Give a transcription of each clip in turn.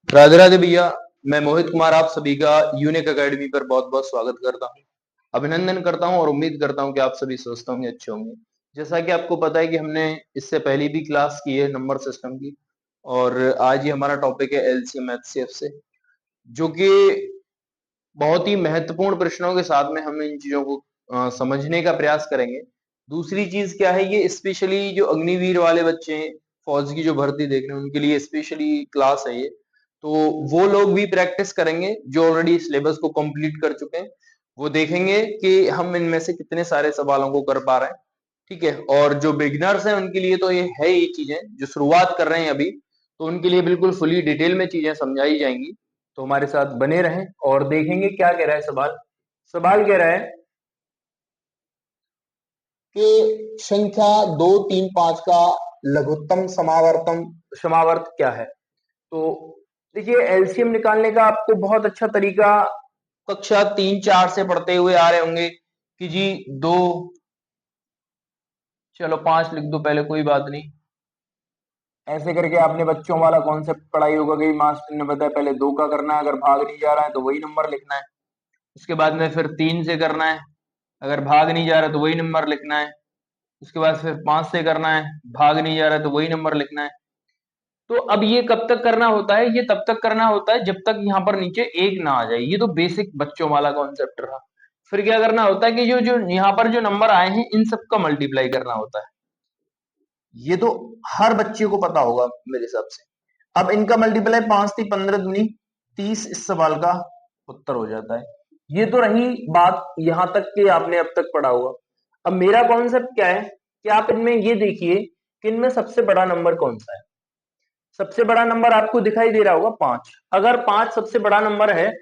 राधे राधे भैया। मैं मोहित कुमार आप सभी का यूनिक एकेडमी पर बहुत बहुत स्वागत करता हूं, अभिनंदन करता हूं और उम्मीद करता हूं कि आप सभी स्वस्थ होंगे, अच्छे होंगे। जैसा कि आपको पता है कि हमने इससे पहले भी क्लास की है नंबर सिस्टम की, और आज ही हमारा टॉपिक है एलसीएम एचसीएफ से, जो कि बहुत ही महत्वपूर्ण प्रश्नों के साथ में हम इन चीजों को समझने का प्रयास करेंगे। दूसरी चीज क्या है, ये स्पेशली जो अग्निवीर वाले बच्चे हैं, फौज की जो भर्ती देख रहे हैं, उनके लिए स्पेशली क्लास है ये। तो वो लोग भी प्रैक्टिस करेंगे जो ऑलरेडी सिलेबस को कंप्लीट कर चुके हैं। वो देखेंगे कि हम इनमें से कितने सारे सवालों को कर पा रहे हैं। ठीक है, और जो बिगिनर्स हैं उनके लिए तो ये है ही चीजें, जो शुरुआत कर रहे हैं अभी, तो उनके लिए बिल्कुल फुली डिटेल में चीजें समझाई जाएंगी। तो हमारे साथ बने रहें और देखेंगे क्या कह रहा है सवाल। सवाल कह रहा है कि संख्या 2, 3, 5 का लघुत्तम समावर्त क्या है। तो देखिए, एलसीएम निकालने का आपको बहुत अच्छा तरीका कक्षा 3-4 से पढ़ते हुए आ रहे होंगे कि जी 2, चलो 5 लिख दो पहले, कोई बात नहीं। ऐसे करके आपने बच्चों वाला कॉन्सेप्ट पढ़ाई होगा कि मास्टर ने बताया पहले 2 का करना है, अगर भाग नहीं जा रहा है तो वही नंबर लिखना है। उसके बाद में फिर 3 से करना है, अगर भाग नहीं जा रहा तो वही नंबर लिखना है। उसके बाद फिर 5 से करना है, भाग नहीं जा रहा तो वही नंबर लिखना है। तो अब ये कब तक करना होता है, ये तब तक करना होता है जब तक यहाँ पर नीचे 1 ना आ जाए। ये तो बेसिक बच्चों वाला कॉन्सेप्ट रहा। फिर क्या करना होता है कि जो जो यहाँ पर जो नंबर आए हैं इन सबका मल्टीप्लाई करना होता है। ये तो हर बच्चे को पता होगा मेरे हिसाब से। अब इनका मल्टीप्लाई 5 × 15 × 30 इस सवाल का उत्तर हो जाता है। ये तो रही बात यहां तक कि आपने अब तक पढ़ा होगा। अब मेरा कॉन्सेप्ट क्या है कि आप इनमें ये देखिए कि इनमें सबसे बड़ा नंबर कौन सा है। सबसे बड़ा नंबर आपको दिखाई दे रहा होगा 5। अगर 5 सबसे बड़ा नंबर है,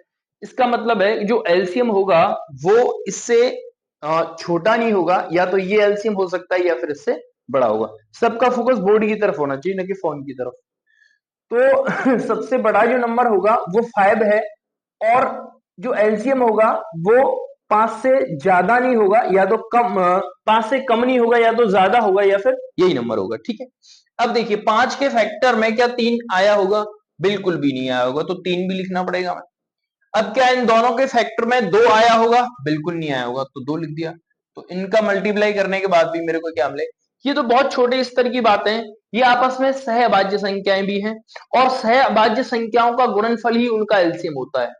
इसका मतलब है जो एलसीएम होगा वो इससे छोटा नहीं होगा, या तो ये एलसीएम हो सकता है या फिर इससे बड़ा होगा। सबका फोकस बोर्ड की तरफ होना चाहिए, न कि फोन की तरफ। तो सबसे बड़ा जो नंबर होगा वो 5 है, और जो एलसीएम होगा वो 5 से ज्यादा नहीं होगा, या तो कम 5 से कम नहीं होगा, या तो ज्यादा होगा, या फिर यही नंबर होगा। ठीक है, अब देखिए 5 के फैक्टर में क्या 3 आया होगा? बिल्कुल भी नहीं आया होगा, तो 3 भी लिखना पड़ेगा हमें। अब क्या इन दोनों के फैक्टर में 2 आया होगा? बिल्कुल नहीं आया होगा, तो 2 लिख दिया। तो इनका मल्टीप्लाई करने के बाद भी मेरे को क्या मिले? ये तो बहुत छोटे स्तर की बातें हैं, ये आपस में सहअभाज्य संख्याएं भी हैं, और सहअभाज्य संख्याओं का गुणनफल ही उनका एलसीएम होता है।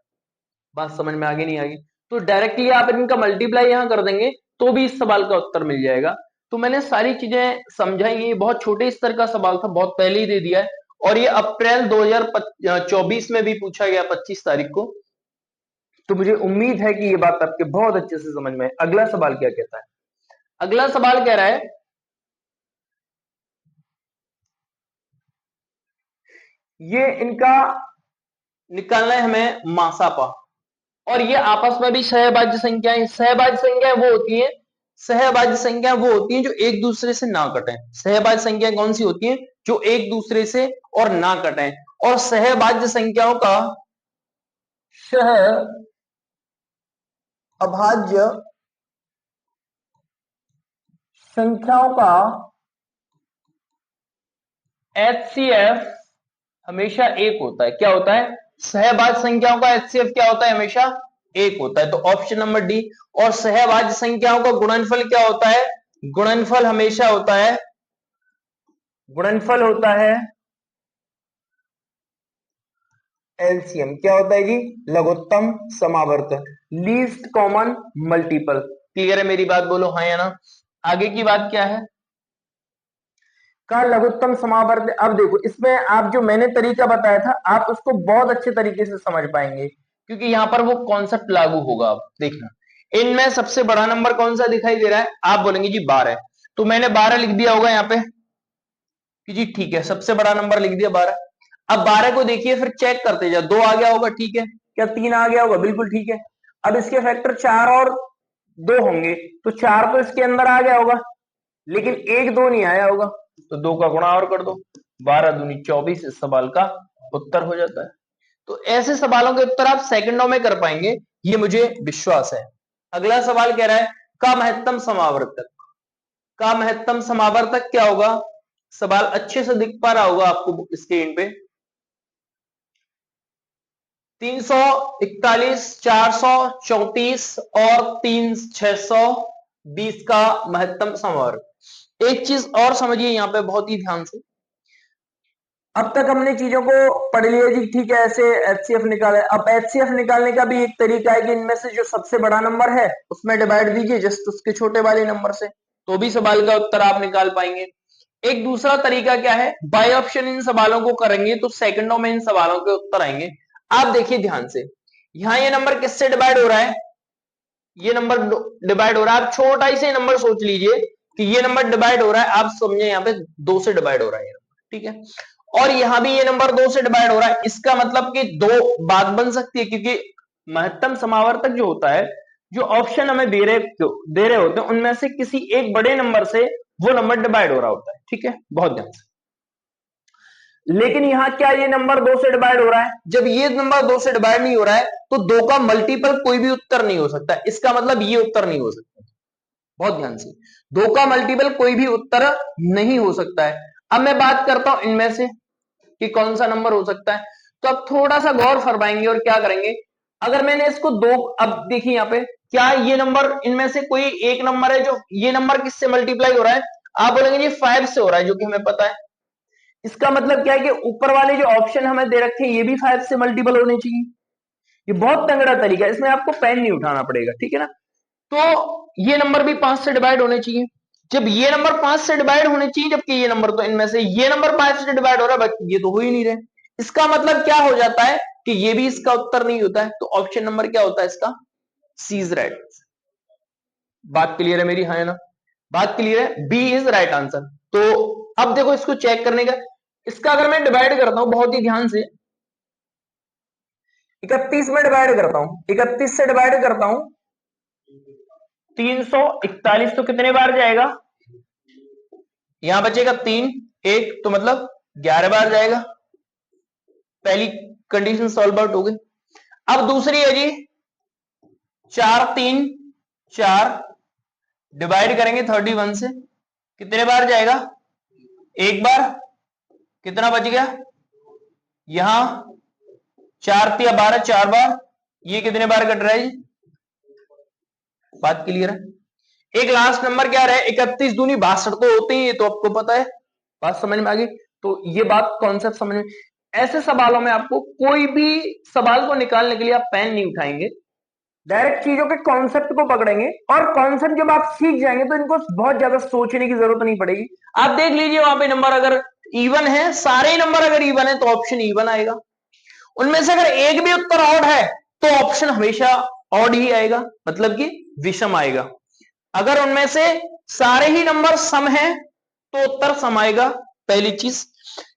बात समझ में आगे नहीं आगे? तो डायरेक्टली आप इनका मल्टीप्लाई यहां कर देंगे तो भी इस सवाल का उत्तर मिल जाएगा। तो मैंने सारी चीजें समझाई, ये बहुत छोटे स्तर का सवाल था, बहुत पहले ही दे दिया है, और ये अप्रैल 2024 में भी पूछा गया 25 तारीख को। तो मुझे उम्मीद है कि ये बात आपके बहुत अच्छे से समझ में है। अगला सवाल क्या कहता है? अगला सवाल कह रहा है, ये इनका निकालना है हमें मासापा, और ये आपस में भी सहभाज्य संख्याएं। सहभाज्य संख्याएं वो होती हैं, सहभाज्य संख्या वो होती हैं जो एक दूसरे से ना कटें। सहभाज्य संख्याएं कौन सी होती हैं? जो एक दूसरे से और ना कटें। और सहभाज्य संख्याओं का सह अभाज्य संख्याओं का एचसीएफ हमेशा एक होता है। क्या होता है? सहभाज्य संख्याओं का एचसीएफ क्या होता है? हमेशा एक होता है। तो ऑप्शन नंबर डी। और सहभाज्य संख्याओं का गुणनफल क्या होता है? गुणनफल हमेशा होता है, गुणनफल होता है एलसीएम। क्या होता है जी? लघुत्तम समावर्त, लीस्ट कॉमन मल्टीपल। क्लियर है मेरी बात? बोलो हाँ या ना। आगे की बात क्या है? का लघुत्तम समावर्त। अब देखो, इसमें आप जो मैंने तरीका बताया था आप उसको बहुत अच्छे तरीके से समझ पाएंगे, क्योंकि यहां पर वो कॉन्सेप्ट लागू होगा। आप देखना, इनमें सबसे बड़ा नंबर कौन सा दिखाई दे रहा है? आप बोलेंगे जी 12। तो मैंने 12 लिख दिया होगा यहाँ पे कि जी ठीक है, सबसे बड़ा नंबर लिख दिया 12। अब 12 को देखिए, फिर चेक करते जाओ। 2 आ गया होगा, ठीक है। क्या 3 आ गया होगा? बिल्कुल ठीक है। अब इसके फैक्टर 4 और 2 होंगे, तो 4 तो इसके अंदर आ गया होगा, लेकिन 1, 2 नहीं आया होगा, तो 2 का गुणा और कर दो। 12 दूनी 24 इस सवाल का उत्तर हो जाता है। तो ऐसे सवालों के उत्तर आप सेकंडों में कर पाएंगे, ये मुझे विश्वास है। अगला सवाल कह रहा है, का महत्तम समावर्तक। का महत्तम समावर्तक क्या होगा? सवाल अच्छे से दिख पा रहा होगा आपको स्क्रीन पे। 341, 434 और 620 का महत्तम समवर्ग। एक चीज और समझिए यहां पे बहुत ही ध्यान से, अब तक हमने चीजों को पढ़ लिया जी, ठीक है, ऐसे एचसीएफ निकाले। अब एचसीएफ निकालने का भी एक तरीका है कि इनमें से जो सबसे बड़ा नंबर है उसमें डिवाइड दीजिए जस्ट उसके छोटे वाले नंबर से, तो भी सवाल का उत्तर आप निकाल पाएंगे। एक दूसरा तरीका क्या है, बाय ऑप्शन इन सवालों को करेंगे तो सेकंडों में इन सवालों के उत्तर आएंगे। आप देखिए ध्यान से, यहां ये नंबर किससे डिवाइड हो रहा है, ये नंबर डिवाइड हो रहा है, आप छोटा ही से नंबर सोच लीजिए कि ये नंबर डिवाइड हो रहा है, आप समझे यहाँ पे 2 से डिवाइड हो रहा है ये नंबर, ठीक है, और यहां भी ये नंबर 2 से डिवाइड हो रहा है। इसका मतलब कि दो बात बन सकती है, क्योंकि महत्तम समावर्तक जो होता है, जो ऑप्शन हमें दे रहे होते हैं उनमें से किसी एक बड़े नंबर से वो नंबर डिवाइड हो रहा होता है, ठीक है, बहुत ध्यान से। लेकिन यहां क्या ये नंबर 2 से डिवाइड हो रहा है, जब ये नंबर 2 से डिवाइड नहीं हो रहा है तो 2 का मल्टीपल कोई भी उत्तर नहीं हो सकता, इसका मतलब ये उत्तर नहीं हो सकता, बहुत ध्यान से, 2 का मल्टीपल कोई भी उत्तर नहीं हो सकता है। अब मैं बात करता हूं इनमें से कि कौन सा नंबर हो सकता है, तो अब थोड़ा सा गौर फरमाएंगे और क्या करेंगे, अगर मैंने इसको दो, अब देखिए यहां पे क्या ये नंबर इनमें से कोई एक नंबर है जो ये नंबर किससे मल्टीप्लाई हो रहा है, आप बोलेंगे जी 5 से हो रहा है, जो कि हमें पता है। इसका मतलब क्या है कि ऊपर वाले जो ऑप्शन हमें दे रखे हैं ये भी 5 से मल्टीपल होने चाहिए। ये बहुत तगड़ा तरीका है, इसमें आपको पेन नहीं उठाना पड़ेगा, ठीक है ना। तो ये नंबर भी 5 से डिवाइड होने चाहिए, जब ये नंबर 5 से डिवाइड होने चाहिए, जबकि ये नंबर तो इनमें से ये नंबर 5 से डिवाइड हो रहा है, ये तो हो ही नहीं रहे। इसका मतलब क्या हो जाता है कि ये भी इसका उत्तर नहीं होता है, तो ऑप्शन नंबर क्या होता है इसका, सी इज राइट। बात क्लियर है मेरी, हाँ है ना, बात क्लियर है, बी इज राइट आंसर। तो अब देखो इसको चेक करने का, इसका अगर मैं डिवाइड करता हूं बहुत ही ध्यान से, 31 में डिवाइड करता हूं, 31 से डिवाइड करता हूं 341, तो कितने बार जाएगा, यहां बचेगा 3, 1, तो मतलब 11 बार जाएगा। पहली कंडीशन सॉल्व आउट हो गई। अब दूसरी है जी 4, 3, 4 डिवाइड करेंगे 31 से, कितने बार जाएगा, एक बार, कितना बच गया, यहां 4 या 12, 4 बार, ये कितने बार कट रहा है जी, बात क्लियर है। एक लास्ट नंबर क्या रहा है, 31 दूनी 62 तो होते ही, ये तो आपको पता है, बात समझ में आ गई। तो ये बात कॉन्सेप्ट समझ में, ऐसे सवालों में आपको कोई भी सवाल को निकालने के लिए आप पेन नहीं उठाएंगे, डायरेक्ट चीजों के कॉन्सेप्ट को पकड़ेंगे, और कॉन्सेप्ट जब आप सीख जाएंगे तो इनको बहुत ज्यादा सोचने की जरूरत नहीं पड़ेगी। आप देख लीजिए वहां पे नंबर अगर इवन है, सारे नंबर अगर इवन है तो ऑप्शन इवन आएगा, उनमें से अगर एक भी उत्तर ऑड है तो ऑप्शन हमेशा ऑड ही आएगा, मतलब कि विषम आएगा। अगर उनमें से सारे ही नंबर सम है तो उत्तर सम आएगा, पहली चीज।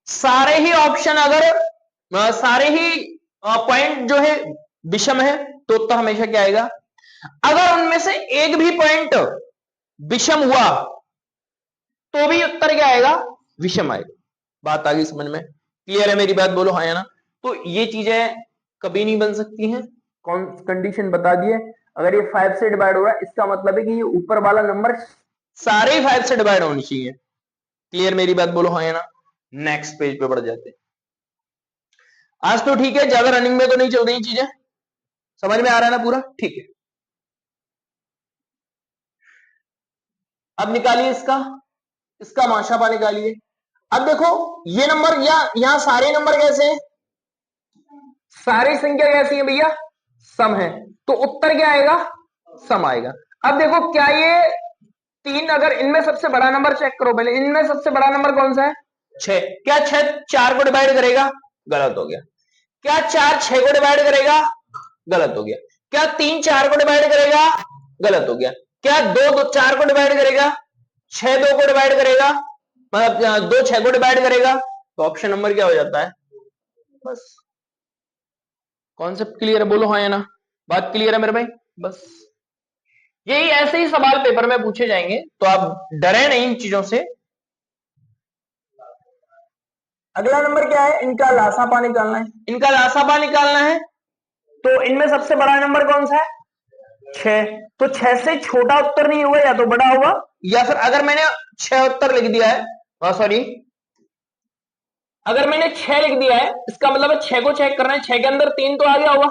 सारे ही ऑप्शन अगर सारे ही पॉइंट जो है विषम है तो उत्तर हमेशा क्या आएगा। अगर उनमें से एक भी पॉइंट विषम हुआ तो भी उत्तर क्या आएगा, विषम आएगा। बात आ गई समझ में, क्लियर है मेरी बात, बोलो हाँ या ना। तो ये चीजें कभी नहीं बन सकती हैं, कौन कंडीशन बता दिए, अगर ये 5 से डिवाइड हो रहा है इसका मतलब है कि ये ऊपर वाला नंबर सारे ही 5 से डिवाइड होनी चाहिए। क्लियर मेरी बात, बोलो हाँ या ना। नेक्स्ट पेज पे बढ़ जाते हैं। आज तो ठीक है, ज्यादा रनिंग में तो नहीं चल रही चीजें, समझ में आ रहा है ना पूरा, ठीक है। अब निकालिए इसका, इसका माशापा निकालिए। अब देखो ये नंबर या यहां सारे नंबर कैसे हैं, सारी संख्या कैसी है भैया, सम है, तो उत्तर क्या आएगा, सम आएगा। अब देखो क्या ये 3, अगर इनमें सबसे बड़ा नंबर चेक करो पहले, इनमें सबसे बड़ा नंबर कौन सा है, 6, क्या 6 4 को डिवाइड करेगा, गलत हो गया। क्या 4 6 को डिवाइड करेगा, गलत हो गया। क्या 3 4 को डिवाइड करेगा, गलत हो गया। क्या 2 4 को डिवाइड करेगा, 6 2 को डिवाइड करेगा, मतलब 2 6 को डिवाइड करेगा, तो ऑप्शन नंबर क्या हो जाता है, बस। कॉन्सेप्ट क्लियर है, बोलो हाँ या ना, बात क्लियर है मेरे भाई, बस। यही ऐसे ही सवाल पेपर में पूछे जाएंगे, तो आप डरे नहीं इन चीजों से। अगला नंबर क्या है, इनका लासापा निकालना है, इनका लासापा निकालना है, तो इनमें सबसे बड़ा नंबर कौन सा है, 6, तो 6 से छोटा उत्तर नहीं होगा, या तो बड़ा होगा, या फिर अगर मैंने 6 उत्तर लिख दिया है, सॉरी अगर मैंने 6 लिख दिया है, इसका मतलब है 6 को चेक करना है, 6 के अंदर 3 तो आ गया होगा,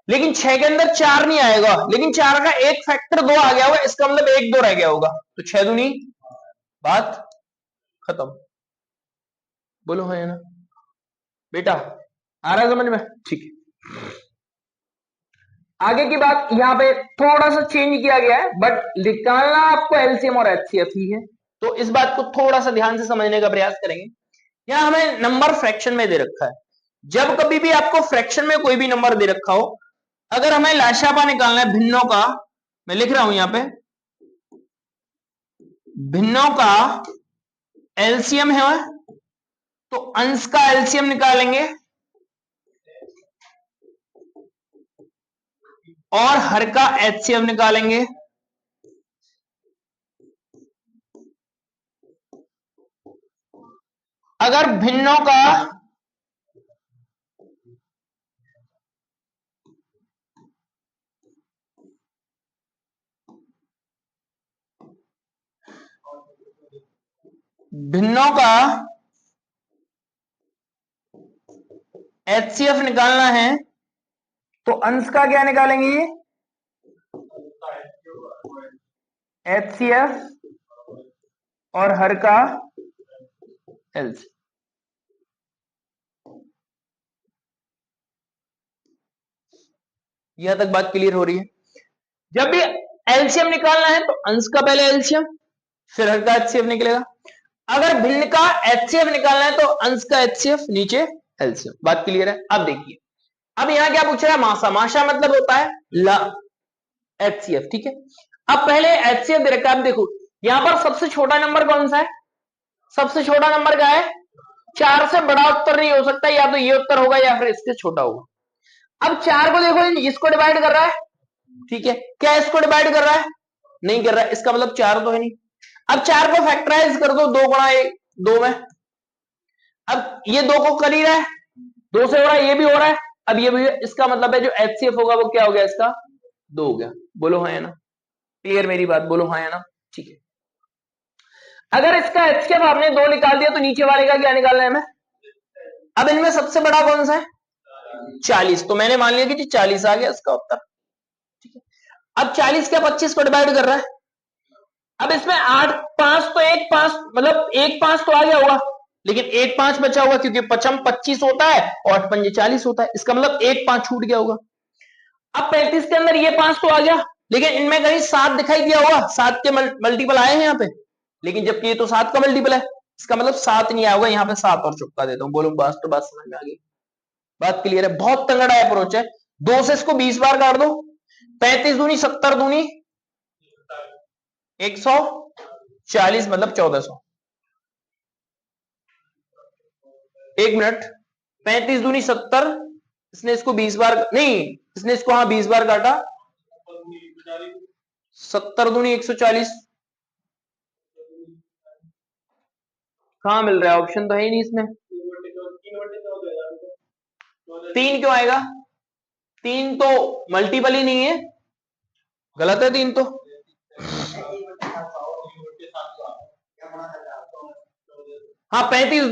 लेकिन 6 के अंदर 4 नहीं आएगा, लेकिन 4 का एक फैक्टर 2 आ गया होगा, इसका मतलब 1 2 रह गया होगा, तो 6 दूनी, बात खत्म। बोलो है ना बेटा, आ रहा है समझ में? ठीक है, आगे की बात यहां पे थोड़ा सा चेंज किया गया है, बट निकालना आपको एलसीएम और एचसीएफ ही है, तो इस बात को थोड़ा सा ध्यान से समझने का प्रयास करेंगे। यहां हमें नंबर फ्रैक्शन में दे रखा है, जब कभी भी आपको फ्रैक्शन में कोई भी नंबर दे रखा हो, अगर हमें लाशापा निकालना है भिन्नों का, मैं लिख रहा हूं यहां पे, भिन्नों का एलसीएम है, तो अंश का एलसीएम निकालेंगे और हर का एचसीएफ निकालेंगे। अगर भिन्नों का एचसीएफ निकालना है, तो अंश का क्या निकालेंगे? एचसीएफ और हर का एलसीएफ। यहां तक बात क्लियर हो रही है? जब भी एलसीएम निकालना है तो अंश का पहले एलसीएम, फिर हर का एचसीएफ निकलेगा। अगर भिन्न का एचसीएफ निकालना है तो अंश का एचसीएफ, नीचे एलसीएम। बात क्लियर है? अब देखिए, अब यहां क्या पूछ रहा है? मासा। मासा मतलब होता है ला एचसीएफ, ठीक है। अब पहले एचसीएफ दे रखा है, अब देखो यहां पर सबसे छोटा नंबर कौन सा है? सबसे छोटा नंबर क्या है? 4 से बड़ा उत्तर नहीं हो सकता, या तो ये उत्तर होगा या फिर इससे छोटा होगा। अब 4 को देखो, इसको डिवाइड कर रहा है, ठीक है, क्या इसको डिवाइड कर रहा है? नहीं कर रहा है, इसका मतलब 4 तो है नहीं। अब 4 को फैक्टराइज कर दो, 2 गुणा 1 2 में, अब ये 2 को कर ही रहा है, 2 से हो रहा है, ये भी हो रहा है, अब ये भी है, इसका मतलब है जो एचसीएफ होगा वो क्या हो गया? इसका 2 हो गया। बोलो हाँ या ना? क्लियर मेरी बात? बोलो हाँ या ना? ठीक है। अगर इसका एचसीएफ आपने 2 निकाल दिया तो नीचे वाले का क्या निकालना है हमें? अब इनमें सबसे बड़ा कौन सा है? 40, तो मैंने मान लिया कि 40 आ गया इसका उत्तर, ठीक है। अब 40 क्या 25 को डिवाइड कर रहा है, अब इसमें 8 5 तो 1 5 मतलब 1 5 तो आ गया होगा, लेकिन 1 5 बचा होगा, क्योंकि 5 25 होता है और 8 5 40 होता है, इसका मतलब 1 5 छूट गया होगा। अब 35 के अंदर ये 5 तो आ गया, लेकिन इनमें कहीं 7 दिखाई दिया होगा, 7 के मल्टीपल आए हैं यहाँ पे, लेकिन जबकि ये तो 7 का मल्टीपल है, इसका मतलब 7 नहीं आया होगा, यहाँ पे 7 और चुपका देता हूँ। बोलो बस, तो बात समझ में आ गई? बात क्लियर है? बहुत तगड़ा अप्रोच है। 2 से इसको 20 बार काट दो, 35 दूनी 70 दूनी 140, मतलब 1400। 1 मिनट, 35 दूनी 70, इसने इसको 20 बार नहीं, इसने इसको हाँ 20 बार काटा, 70 दूनी 140, कहां मिल रहा है? ऑप्शन तो है ही नहीं इसमें। 3 क्यों आएगा? 3 तो मल्टीपल ही नहीं है, गलत है 3 तो। हाँ 35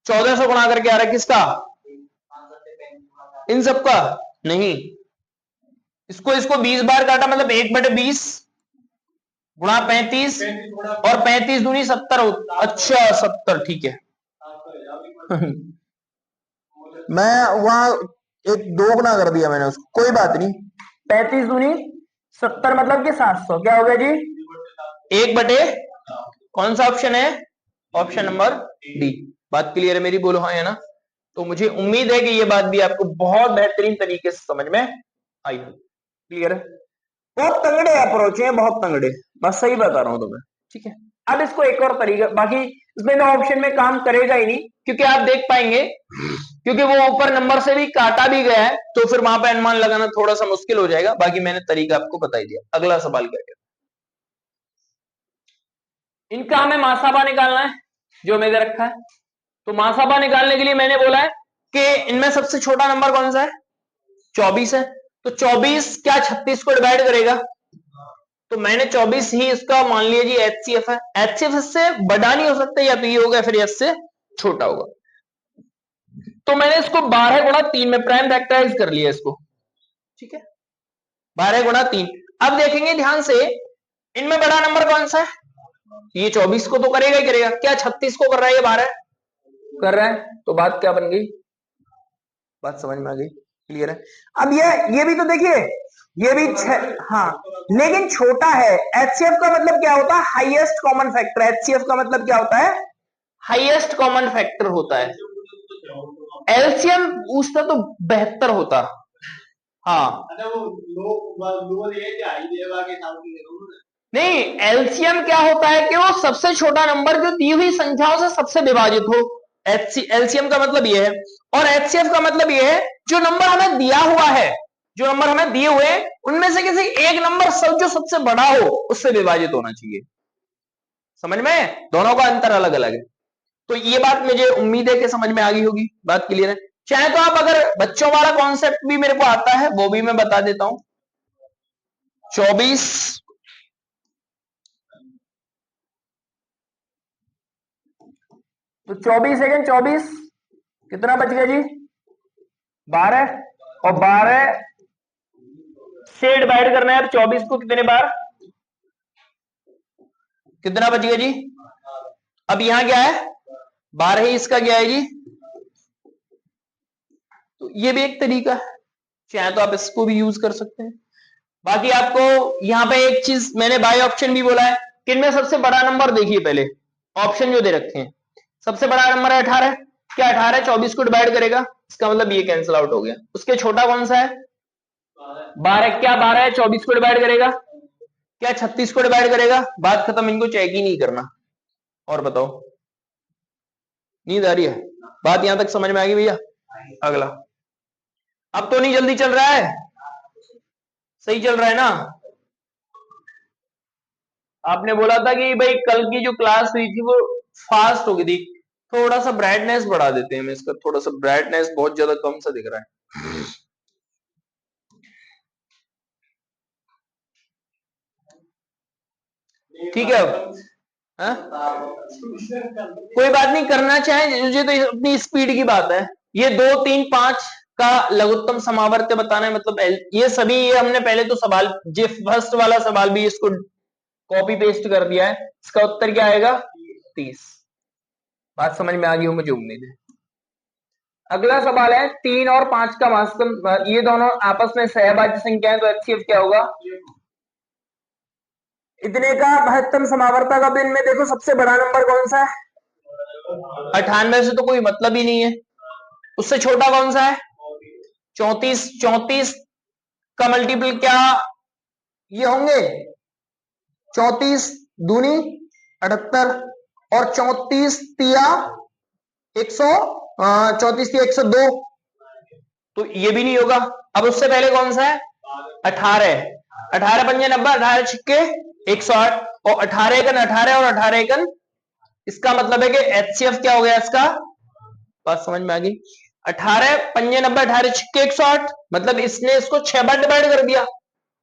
1400 गुणा करके आ रहा है, किसका? इन सबका नहीं, इसको इसको 20 बार काटा, मतलब 1/20 गुणा 35, और 35 दूनी 70। अच्छा 70, ठीक है। मैं वहां 2 गुना कर दिया मैंने उसको, कोई बात नहीं। 35 दूनी 70 मतलब कि 700, क्या हो गया जी? 1/, कौन सा ऑप्शन है? Option number D. बात क्लियर है मेरी? बोलो हाँ है ना? तो मुझे उम्मीद है कि ये बात भी आपको बहुत बेहतरीन तरीके से समझ में आई। क्लियर है? बहुत तंगड़े अप्रोच है, बहुत तंगड़े, बस सही बता रहा हूं तुम्हें, ठीक है। अब इसको एक और तरीका, बाकी इसमें तो ऑप्शन में काम करेगा ही नहीं, क्योंकि आप देख पाएंगे, क्योंकि वो ऊपर नंबर से भी काटा भी गया है, तो फिर वहां पे अनुमान लगाना थोड़ा सा मुश्किल हो जाएगा। बाकी मैंने तरीका आपको बता ही दिया। अगला सवाल क्या है? इनका हमें मासाबा निकालना है, जो मैंने रखा है। तो मासाबा निकालने के लिए मैंने बोला है कि इनमें सबसे छोटा नंबर कौन सा है? 24 है, तो 24 क्या 36 को डिवाइड करेगा? तो मैंने 24 ही इसका मान लिया जी एचसीएफ है। एचसीएफ इससे बड़ा नहीं हो सकता, या तो ये होगा फिर इससे छोटा होगा। तो मैंने इसको 12 गुणा 3 में प्राइम फैक्टराइज कर लिया इसको, ठीक है, 12 गुणा 3। अब देखेंगे ध्यान से, इनमें बड़ा नंबर कौन सा है? ये 24 को तो करेगा ही करेगा, क्या 36 को कर रहा है? ये 12 कर रहा है, तो बात क्या बन गई? बात समझ में आ गई? क्लियर है? अब ये भी तो देखिए, ये भी हाँ, लेकिन छोटा है। एचसीएफ का मतलब क्या होता है? Highest common factor. एचसीएफ का मतलब क्या होता है? हाईएस्ट कॉमन फैक्टर होता है। एलसीएम पूछता तो 72 होता। हाँ नहीं, एलसीएम क्या होता है कि वो सबसे छोटा नंबर जो दी हुई संख्याओं से सबसे विभाजित हो। एलसीएम का मतलब ये है, और एचसीएफ का मतलब ये है जो नंबर हमें दिया हुआ है, जो नंबर हमें दिए हुए उनमें से किसी एक नंबर जो सबसे बड़ा हो उससे विभाजित होना चाहिए। समझ में? दोनों का अंतर अलग अलग है। तो ये बात मुझे उम्मीद है कि समझ में आ गई होगी, बात क्लियर है। चाहे तो आप अगर बच्चों वाला कॉन्सेप्ट भी मेरे को आता है वो भी मैं बता देता हूं। 24 तो 24 सेकेंड 24 कितना बच गया जी? 12, और 12 से डिवाइड करना है अब 24 को कितने बार? कितना बच गया जी? अब यहां क्या है? 12 ही इसका क्या है जी? तो ये भी एक तरीका है, चाहे तो आप इसको भी यूज कर सकते हैं। बाकी आपको यहां पे एक चीज मैंने बाय ऑप्शन भी बोला है कि इनमें सबसे बड़ा नंबर देखिए, पहले ऑप्शन जो दे रखे हैं, सबसे बड़ा नंबर है 18। क्या 18 24 को डिवाइड करेगा? इसका मतलब ये कैंसिल आउट हो गया। उसके छोटा कौन सा है? 12। क्या 12 है 24 को डिवाइड करेगा? क्या 36 को डिवाइड करेगा? बात खत्म, इनको चेक ही नहीं करना। और बताओ, नींद आ रही है? बात यहां तक समझ में आ गई भैया? अगला, अब तो नहीं जल्दी चल रहा है, सही चल रहा है ना? आपने बोला था कि भाई कल की जो क्लास हुई थी वो फास्ट हो गई थी। थोड़ा सा ब्राइटनेस बढ़ा देते हैं, मैं इसका थोड़ा सा ब्राइटनेस बहुत ज्यादा कम सा दिख रहा है। ठीक है, अब कोई बात नहीं, करना चाहे मुझे तो अपनी स्पीड की बात है। ये 2 3 5 का लघुत्तम समावर्त्य बताना है, मतलब ये सभी, ये हमने पहले तो सवाल, जो फर्स्ट वाला सवाल भी इसको कॉपी पेस्ट कर दिया है। इसका उत्तर क्या आएगा? 30। बात समझ में आ गई हो मुझे उम्मीद है। अगला सवाल है 3 और 5 का वास्तव, ये दोनों आपस में सहभाज्य संख्या है, तो एचसीएफ क्या होगा? इतने का महत्तम समावर्तक। अब इनमें देखो सबसे बड़ा नंबर कौन सा है? 98 से तो कोई मतलब ही नहीं है। उससे छोटा कौन सा है? 34। 34 का मल्टीपल क्या ये होंगे? 34 दूनी 78, और 34 तिया 100, 34 तिया 102, तो ये भी नहीं होगा। अब उससे पहले कौन सा है? 18। 18 पंजे 90, 18 छिक्के 108, और 18 एकन 18 और 18 एकन, इसका मतलब है कि एचसीएफ क्या हो गया इसका? बात समझ में आ गई? 18 पंजे 90, 18 छिक्के 108, मतलब इसने इसको 6 बार डिवाइड कर दिया,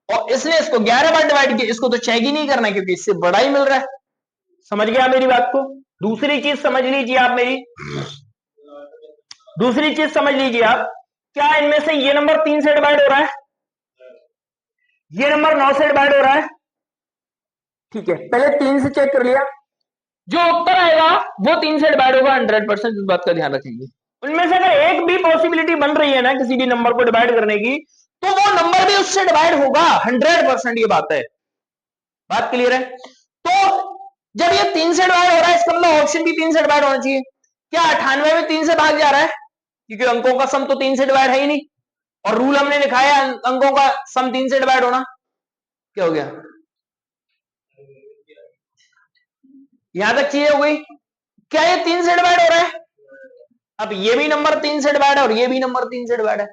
और इसने इसको 11 बार डिवाइड किया। इसको तो चेक ही नहीं करना क्योंकि इससे बड़ा ही मिल रहा है। समझ गया मेरी बात को? दूसरी चीज समझ लीजिए आप मेरी, दूसरी चीज समझ लीजिए आप, क्या इनमें से ये नंबर 3 से डिवाइड हो रहा है? ये नंबर 9 से डिवाइड हो रहा है? ठीक है, पहले 3 से चेक कर लिया, जो उत्तर आएगा वो 3 से डिवाइड होगा 100%। इस बात का ध्यान रखेंगे। उनमें से अगर एक भी पॉसिबिलिटी बन रही है ना किसी भी नंबर को डिवाइड करने की, तो वो नंबर भी उससे डिवाइड होगा 100%। ये बात है, बात क्लियर है? तो जब ये 3 से डिवाइड हो रहा है, इसका मतलब ऑप्शन भी 3 से डिवाइड होना चाहिए। क्या 98 में 3 से भाग जा रहा है? क्योंकि अंकों का सम तो 3 से डिवाइड है ही नहीं, और रूल हमने लिखाया अंकों का सम 3 से डिवाइड होना। क्या हो गया? यहां तक चीज हो गई? क्या ये 3 से डिवाइड हो रहा है? अब ये भी नंबर 3 से डिवाइड है और ये भी नंबर 3 से डिवाइड है।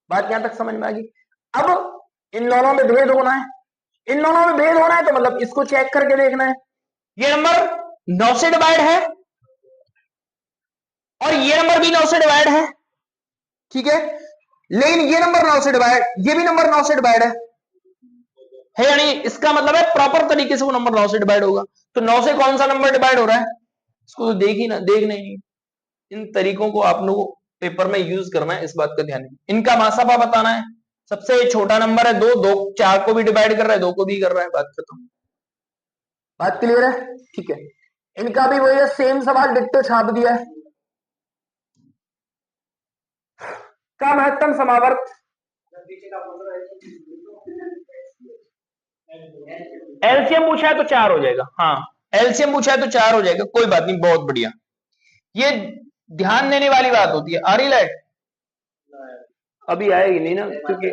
बात यहां तक समझ में आ गई? अब इन दोनों में भेद होना है, इन दोनों में भेद होना है, तो मतलब इसको चेक करके देखना है। ये नंबर 9 से डिवाइड है और ये नंबर भी 9 से डिवाइड है, ठीक है, लेकिन ये नंबर 9 से डिवाइड, ये भी नंबर 9 से डिवाइड है यानी इसका मतलब है प्रॉपर तरीके से वो नंबर 9 से डिवाइड होगा। तो 9 से कौन सा नंबर डिवाइड हो रहा है? इसको तो देखना ही नहीं। इन तरीकों को आप लोगों पेपर में यूज करना है, इस बात का ध्यान रखिए। इनका मासापा बताना है, सबसे छोटा नंबर है 2, 2 4 को भी डिवाइड कर रहा है, 2 को भी कर रहा है, बात खत्म। बात क्लियर है? ठीक है, इनका भी वही है, सेम सवाल डिट्टो छाप दिया है। का महत्तम समावर्त एलसीएम पूछा है तो 4 हो जाएगा। हाँ, एलसीएम पूछा है तो 4 हो जाएगा, कोई बात नहीं, बहुत बढ़िया। ये ध्यान देने वाली बात होती है। आरी लाइट अभी आएगी नहीं ना, क्योंकि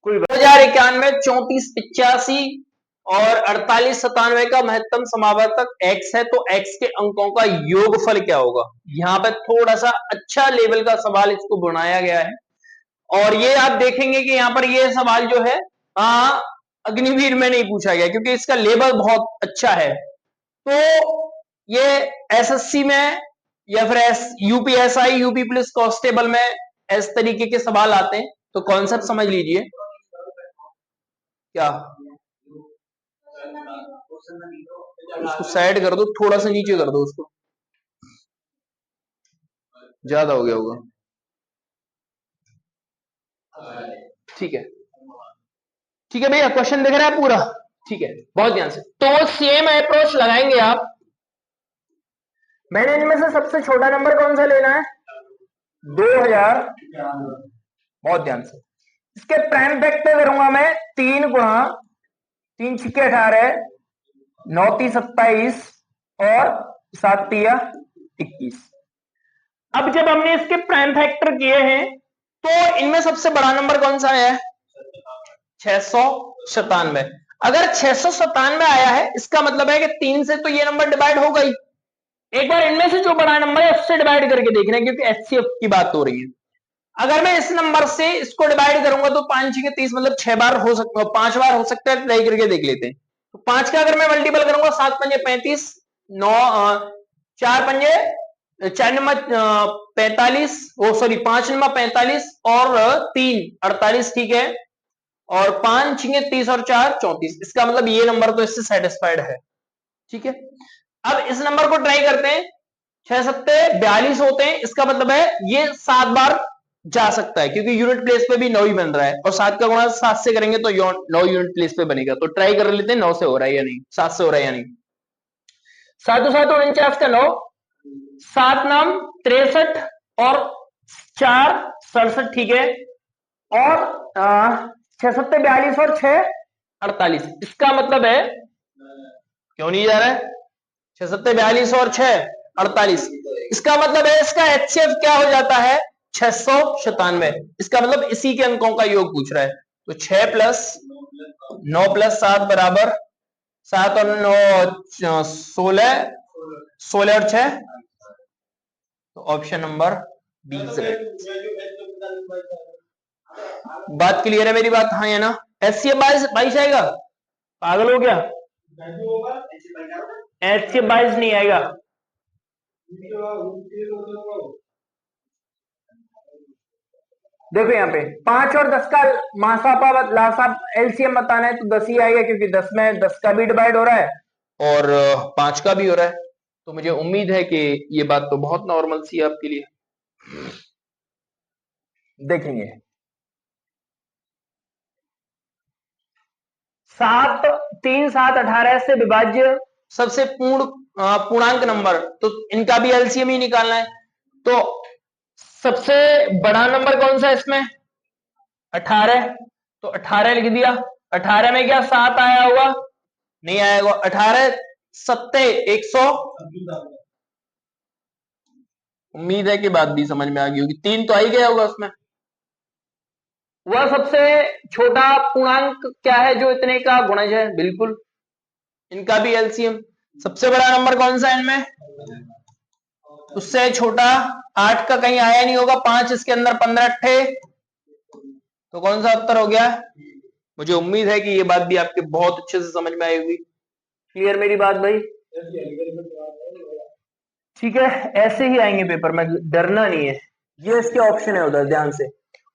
कोई 2091 3485 और 4897 का महत्तम समावर्तक x है, तो x के अंकों का योगफल क्या होगा? यहाँ पे थोड़ा सा अच्छा लेवल का सवाल इसको बनाया गया है, और ये आप देखेंगे कि यहाँ पर ये सवाल जो है अग्निवीर में नहीं पूछा गया, क्योंकि इसका लेवल बहुत अच्छा है। तो ये एसएससी में या फिर यूपीएसआई, यूपी पुलिस कांस्टेबल में इस तरीके के सवाल आते हैं, तो कॉन्सेप्ट समझ लीजिए। क्या उसको साइड कर दो, थोड़ा सा नीचे कर दो, उसको ज्यादा हो गया होगा। ठीक है, ठीक है भैया, क्वेश्चन दिख रहा है पूरा? ठीक है, बहुत ध्यान से। तो सेम अप्रोच लगाएंगे आप। मैंने इनमें से सबसे छोटा नंबर कौन सा लेना है? 2000। बहुत ध्यान से। इसके प्राइम फैक्टर करूंगा मैं 3 गुणा 3 छिके 18, 9 × 27 और 7 × 21। अब जब हमने इसके प्राइम फैक्टर किए हैं, तो इनमें सबसे बड़ा नंबर कौन सा है? 697। अगर 697 आया है, इसका मतलब है कि 3 से तो ये नंबर डिवाइड हो गई। एक बार इनमें से जो बड़ा नंबर है उससे डिवाइड करके देखना है, क्योंकि एचसीएफ की बात हो रही है। अगर मैं इस नंबर से इसको डिवाइड करूंगा तो 5 × 30 मतलब 6 बार हो सकता है, 5 बार हो सकता है, ट्राई करके देख लेते हैं। तो 5 का अगर मैं मल्टीपल करूंगा, 7 × 5 = 35, 9 4 × 5 4 नंबर 45, वो सॉरी 5 नंबर 45 और 3 48, ठीक है, और 5 × 30 और 4 34। इसका मतलब ये नंबर तो इससे सेटिस्फाइड है। ठीक है, अब इस नंबर को ट्राई करते हैं। 6 × 7 = 42 होते हैं, इसका मतलब है ये 7 बार जा सकता है, क्योंकि यूनिट प्लेस पे भी 9 ही बन रहा है, और 7 का गुणा 7 से करेंगे तो 9 यूनिट प्लेस पे बनेगा। तो ट्राई कर लेते हैं 9 से हो रहा है या नहीं, 7 से हो रहा है या नहीं। 7 × 7 = 49 का 9, 7 नाम 63 और 4 67, ठीक है, और 6 × 7 = 42 और 6 48। इसका मतलब है, क्यों नहीं जा रहा है? 6 × 7 = 42 और 6 48। इसका मतलब है इसका एचसीएफ क्या हो जाता है? 697। इसका मतलब इसी के अंकों का योग पूछ रहा है। तो 6 + 9 + 7 बराबर 7 और 9 16, 16 और 6, तो ऑप्शन नंबर बी है। बात क्लियर है मेरी बात? हाँ या ना? एचसीएफ 22 आएगा? पागल हो गया? एचसीएफ 22 नहीं आएगा। देखो यहाँ पे 5 और 10 का मासापा लासाप एलसीएम बताना है, तो 10 ही आएगा, क्योंकि 10 में 10 का भी डिवाइड हो रहा है और 5 का भी हो रहा है। तो मुझे उम्मीद है कि ये बात तो बहुत नॉर्मल सी है आपके लिए। देखेंगे 7 3 7 18 से विभाज्य सबसे पूर्णांक नंबर, तो इनका भी एलसीएम ही निकालना है। तो सबसे बड़ा नंबर कौन सा है इसमें? 18। तो 18 लिख दिया। 18 में क्या 7 आया होगा? नहीं आया होगा। 18 7 100। उम्मीद है कि बात भी समझ में आ गई होगी। 3 तो आ ही गया होगा उसमें। वह सबसे छोटा पूर्णांक क्या है जो इतने का गुणज है? बिल्कुल, इनका भी एलसीएम। सबसे बड़ा नंबर कौन सा है इनमें? उससे छोटा 8 का कहीं आया नहीं होगा। 5 इसके अंदर 15 अट्ठे, तो कौन सा उत्तर हो गया? मुझे उम्मीद है कि ये बात भी आपके बहुत अच्छे से समझ में आई होगी। क्लियर मेरी बात भाई? ठीक है, ऐसे ही आएंगे पेपर में, डरना नहीं है। ये इसके ऑप्शन है उधर, ध्यान से।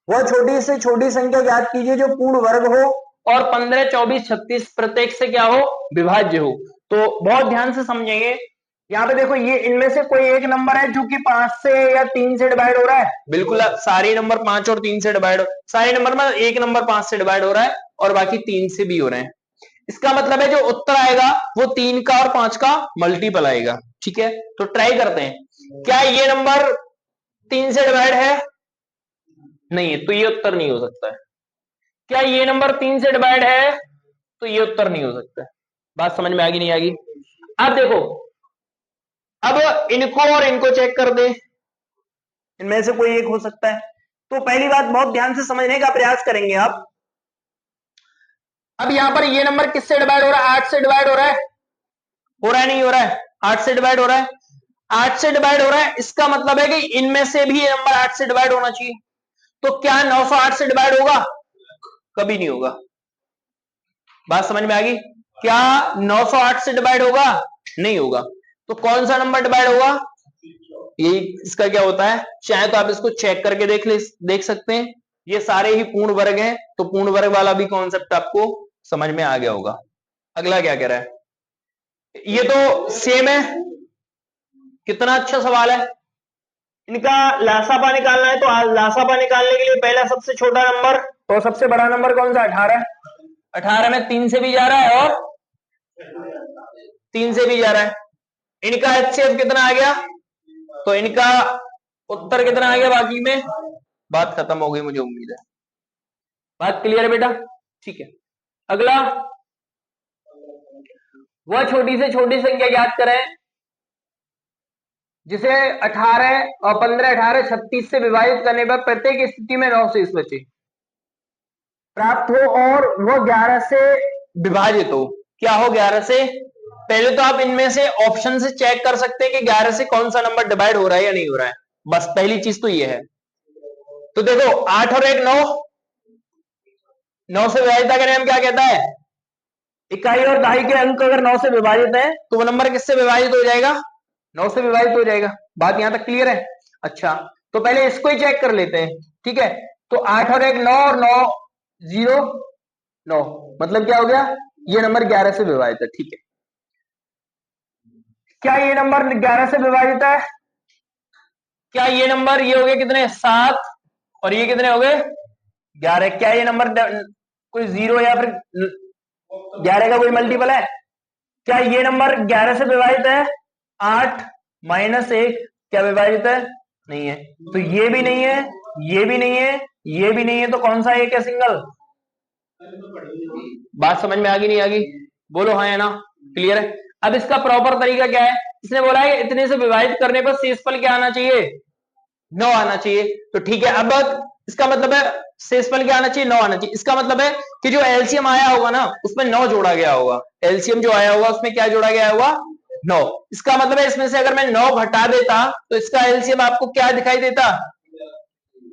वह छोटी से छोटी संख्या ज्ञात कीजिए जो पूर्ण वर्ग हो और 15 24 36 प्रत्येक से क्या हो? विभाज्य हो। तो बहुत ध्यान से समझेंगे। यहाँ पे देखो ये इनमें से कोई एक नंबर है जो कि 5 से या 3 से डिवाइड हो रहा है, बिल्कुल सारे नंबर 5 और 3 से डिवाइड, सारे नंबर में एक नंबर 5 से डिवाइड हो रहा है और बाकी 3 से भी हो रहे हैं। इसका मतलब है जो उत्तर आएगा वो 3 का और 5 का मल्टीपल आएगा। ठीक है, तो ट्राई करते हैं। क्या ये नंबर 3 से डिवाइड है? नहीं है, तो ये उत्तर नहीं हो सकता है। क्या ये नंबर 3 से डिवाइड है? तो ये उत्तर नहीं हो सकता है। बात समझ में आ गई नहीं आ गई? अब देखो, अब इनको और इनको चेक कर दे, इनमें से कोई एक हो सकता है। तो पहली बात बहुत ध्यान से समझने का प्रयास करेंगे आप। अब यहां पर ये नंबर किससे डिवाइड हो रहा है? 8 से डिवाइड हो रहा है, हो रहा है नहीं हो रहा है? 8 से डिवाइड हो रहा है, 8 से डिवाइड हो रहा है, इसका मतलब है कि इनमें से भी ये नंबर 8 से डिवाइड होना चाहिए। तो क्या 908 से डिवाइड होगा? कभी नहीं होगा। बात समझ में आ गई? क्या 908 से डिवाइड होगा? नहीं होगा। तो कौन सा नंबर डिवाइड होगा? ये इसका क्या होता है, चाहे तो आप इसको चेक करके देख सकते हैं। ये सारे ही पूर्ण वर्ग हैं, तो पूर्ण वर्ग वाला भी कॉन्सेप्ट आपको समझ में आ गया होगा। अगला क्या कह रहा है? ये तो सेम है, कितना अच्छा सवाल है। इनका लासापा निकालना है, तो लासापा निकालने के लिए पहला सबसे छोटा नंबर, तो सबसे बड़ा नंबर कौन सा? 18। 18 में 3 से भी जा रहा है और 3 से भी जा रहा है। इनका एचसीएफ कितना आ गया? तो इनका उत्तर कितना आ गया बाकी में? बात खत्म हो गई, मुझे उम्मीद है। बात क्लियर है बेटा? ठीक है, अगला, वह छोटी से छोटी संख्या ज्ञात करें जिसे 18 और 15, 18, 36 से विभाजित करने पर प्रत्येक स्थिति में 9 शेष बचे प्राप्त हो और वह 11 से विभाजित हो। क्या हो? 11 से। पहले तो आप इनमें से ऑप्शन से चेक कर सकते हैं कि 11 से कौन सा नंबर डिवाइड हो रहा है या नहीं हो रहा है। बस पहली चीज तो ये है। तो देखो 8 और 1 9, 9 से विभाजित करें हम, क्या कहता है? इकाई और दहाई के अंक अगर 9 से विभाजित है तो वो नंबर किससे विभाजित हो जाएगा? 9 से विभाजित हो जाएगा। बात यहां तक क्लियर है? अच्छा, तो पहले इसको ही चेक कर लेते हैं। ठीक है, तो 8 और 1 9 और 9 0 9, मतलब क्या हो गया? ये नंबर 11 से विभाजित है। ठीक है, क्या ये नंबर 11 से विभाजित है? क्या ये नंबर, ये हो गए कितने? 7, और ये कितने हो गए? 11। क्या ये नंबर कोई 0 या फिर 11 का कोई मल्टीपल है? क्या ये नंबर 11 से विभाजित है? 8 माइनस 1 क्या विभाजित है? नहीं है। तो ये भी नहीं है, ये भी नहीं है, ये भी नहीं है, तो कौन सा एक है सिंगल? बात समझ में आ गई नहीं आ गई? बोलो हाँ या ना? क्लियर है? अब इसका प्रॉपर तरीका क्या है? इसने बोला है इतने से विभाजित करने पर शेषफल क्या आना चाहिए? 9 आना चाहिए। तो ठीक है, अब इसका मतलब है शेषफल क्या आना चाहिए? 9 आना चाहिए। इसका मतलब है कि जो एलसीएम आया होगा ना उसमें 9 जोड़ा गया होगा। एलसीएम जो आया होगा उसमें क्या जोड़ा गया होगा? 9। इसका मतलब है इसमें से अगर मैं 9 घटा देता तो इसका एलसीएम आपको क्या दिखाई देता?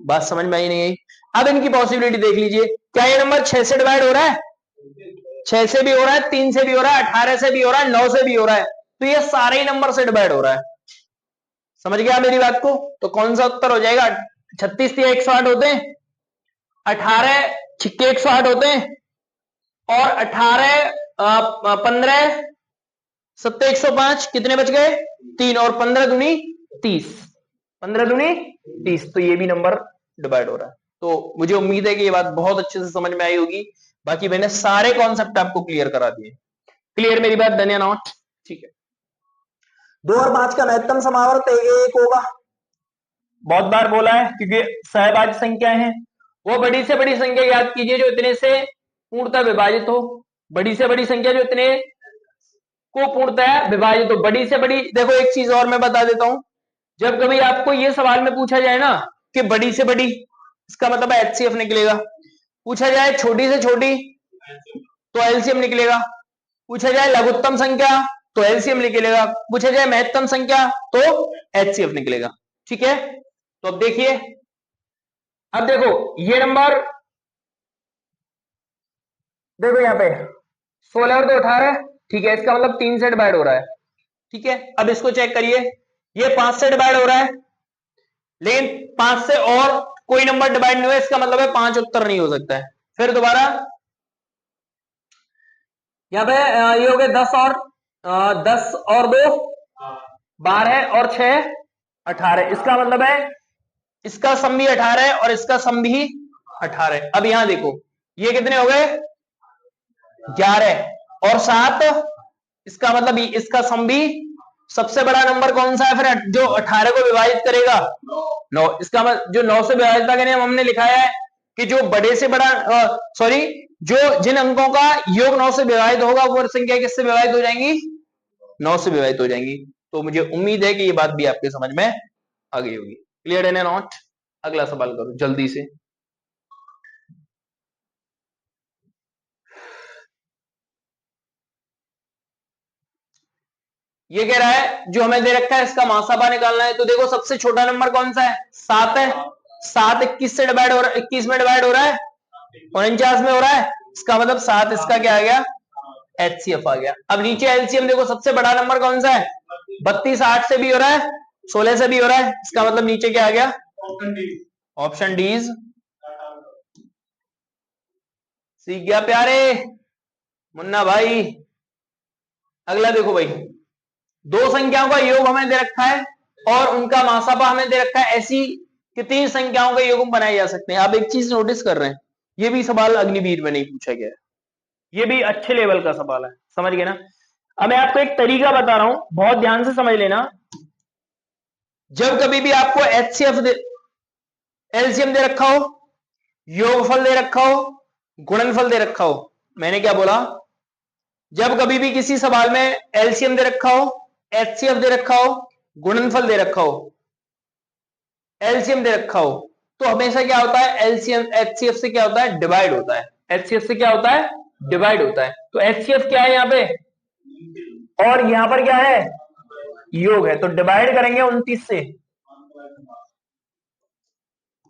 बात समझ में आई नहीं आई? अब इनकी पॉसिबिलिटी देख लीजिए। क्या ये नंबर 6 से डिवाइड हो रहा है? 6 से भी हो रहा है, 3 से भी हो रहा है, 18 से भी हो रहा है, 9 से भी हो रहा है। तो ये सारे ही नंबर से डिवाइड हो रहा है। समझ गया मेरी बात को? तो कौन सा उत्तर हो जाएगा? 36 से 108 होते हैं, 18 छिक्के 108 होते हैं, और 18 15 सत्ते 105, कितने बच गए? 3, और 15 दूनी 30, 15 दूनी 30। तो ये भी नंबर डिवाइड हो रहा है। तो मुझे उम्मीद है कि ये बात बहुत अच्छे से समझ में आई होगी। बाकी मैंने सारे कॉन्सेप्ट आपको क्लियर करा दिए। क्लियर मेरी बात? धन्य नॉट? ठीक है, 2 और 5 का महत्तम समावर्त 1 होगा। बहुत बार बोला है, क्योंकि सहभाज्य संख्या है। वो बड़ी से बड़ी संख्या याद कीजिए जो इतने से पूर्णतः विभाजित हो। बड़ी से बड़ी संख्या जो इतने को पूर्णतः विभाजित हो। बड़ी से बड़ी, देखो एक चीज और मैं बता देता हूं, जब कभी आपको ये सवाल में पूछा जाए ना कि बड़ी से बड़ी, इसका मतलब है एचसीएफ निकलेगा। पूछा जाए छोटी से छोटी तो एलसीएम निकलेगा। पूछा जाए लघुत्तम संख्या तो एलसीएम निकलेगा। पूछा जाए महत्तम संख्या तो एचसीएफ निकलेगा। ठीक है, तो अब देखिए, अब देखो ये नंबर, देखो यहाँ पे 16 और 2 18। ठीक है, इसका मतलब 3 से डिवाइड हो रहा है। ठीक है, अब इसको चेक करिए, ये 5 से डिवाइड हो रहा है, लेकिन 5 से और कोई नंबर डिवाइड नहीं हुआ, इसका मतलब है 5 उत्तर नहीं हो सकता है। फिर दोबारा यहाँ पे ये हो गए 10 और 10 और 2 12 और 6 18। इसका मतलब है इसका सम भी 18 है और इसका सम भी 18 है। अब यहां देखो ये कितने हो गए 11 और 7, इसका मतलब इसका सम भी, सबसे बड़ा नंबर कौन सा है फिर जो 18 को विभाजित करेगा 9। इसका मतलब जो 9 से विभाजित का नियम हमने लिखाया है कि जो बड़े से बड़ा सॉरी जो जिन अंकों का योग 9 से विभाजित होगा वो संख्या किससे विभाजित हो जाएंगी 9 से विभाजित हो जाएंगी। तो मुझे उम्मीद है कि ये बात भी आपके समझ में आ गई होगी। क्लियर है नॉट? अगला सवाल करो जल्दी से। ये कह रहा है जो हमें दे रखा है इसका मासापा निकालना है। तो देखो सबसे छोटा नंबर कौन सा है 7 है। 7 21 से डिवाइड हो रहा है, 21 में डिवाइड हो रहा है 49 में हो रहा है। इसका मतलब 7 इसका क्या आ गया एचसीएफ आ गया। अब नीचे एलसीएम देखो सबसे बड़ा नंबर कौन सा है 32। 8 से भी हो रहा है 16 से भी हो रहा है। इसका मतलब नीचे क्या आ गया ऑप्शन डी इज। सीख गया प्यारे मुन्ना भाई। अगला देखो भाई दो संख्याओं का योग हमें दे रखा है और उनका मासापा हमें दे रखा है। ऐसी कितनी संख्याओं का योग बनाए जा सकते हैं। आप एक चीज नोटिस कर रहे हैं ये भी सवाल अग्निवीर में नहीं पूछा गया है, ये भी अच्छे लेवल का सवाल है। समझ गए ना? अब मैं आपको एक तरीका बता रहा हूं बहुत ध्यान से समझ लेना। जब कभी भी आपको एचसीएफ एलसीएम दे रखा हो, योगफल दे रखा हो, गुणनफल दे रखा हो, मैंने क्या बोला जब कभी भी किसी सवाल में एलसीएम दे रखा हो, एचसीएफ दे रखा हो, गुणनफल दे रखा हो, एलसीएम दे रखा हो, तो हमेशा क्या होता है एलसीएम एचसीएफ से क्या होता है डिवाइड होता है। एचसीएफ से क्या होता है डिवाइड होता है। तो एचसीएफ क्या है यहां पे और यहां पर क्या है योग है। तो डिवाइड करेंगे 29 से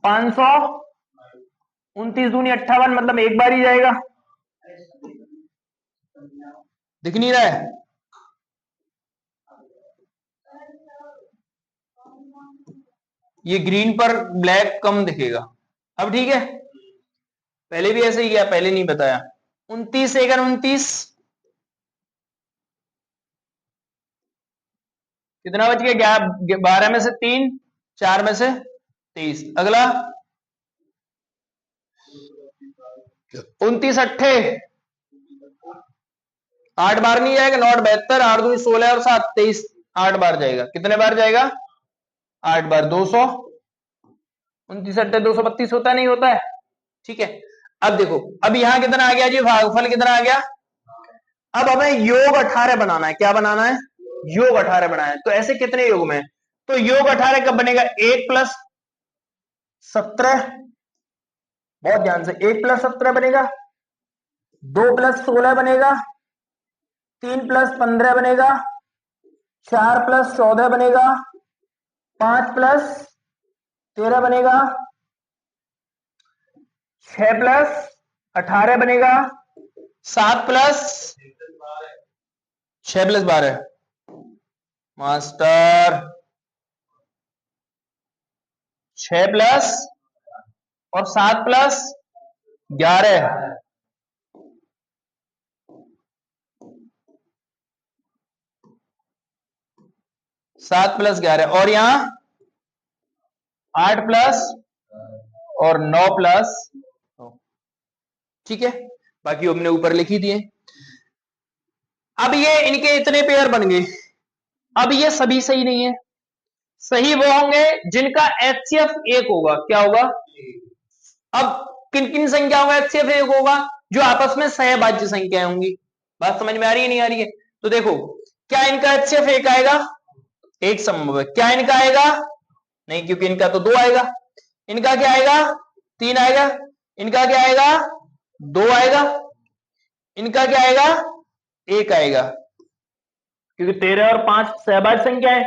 500, 29 दूनी 58 मतलब एक बार ही जाएगा। दिख नहीं रहा है ये ग्रीन पर ब्लैक कम दिखेगा। अब ठीक है पहले भी ऐसे ही किया पहले नहीं बताया। 29 सेकंड 29 कितना बच गया 12 में से 3 4 में से 23। अगला 29 अट्ठे 8 बार नहीं जाएगा 9 72 8 दूनी 16 और 7 23 8 बार जाएगा। कितने बार जाएगा 8 बार 200। 29 अट्ठे 232 होता नहीं होता है। ठीक है अब देखो अब यहां कितना आ गया जी भागफल कितना आ गया। अब हमें योग 18 बनाना है। क्या बनाना है योग 18 बनाना है। तो ऐसे कितने योग में तो योग 18 कब बनेगा 1 प्लस 17 बहुत ध्यान से 1 प्लस 17 बनेगा 2 प्लस 16 बनेगा 3 प्लस 15 बनेगा 4 प्लस 14 बनेगा 5 प्लस 13 बनेगा 6 प्लस 18 बनेगा 7 प्लस 6 प्लस 12 मास्टर 6 प्लस और 7 प्लस 11 7 प्लस 11 और यहां 8 प्लस और 9 प्लस। ठीक है बाकी हमने ऊपर लिखी दिए। अब ये इनके इतने पेयर बन गए। अब ये सभी सही नहीं है। सही वो होंगे जिनका एचसीएफ 1 होगा। क्या होगा अब किन किन संख्याओं का एचसीएफ 1 होगा जो आपस में सहभाज्य संख्याएं होंगी। बात समझ में आ रही है नहीं आ रही है? तो देखो क्या इनका एचसीएफ 1 आएगा एक संभव है। क्या इनका आएगा नहीं क्योंकि इनका तो 2 आएगा। इनका क्या आएगा 3 आएगा। इनका क्या आएगा 2 आएगा। इनका क्या आएगा 1 आएगा क्योंकि 13 और 5 सहभाज्य संख्या है।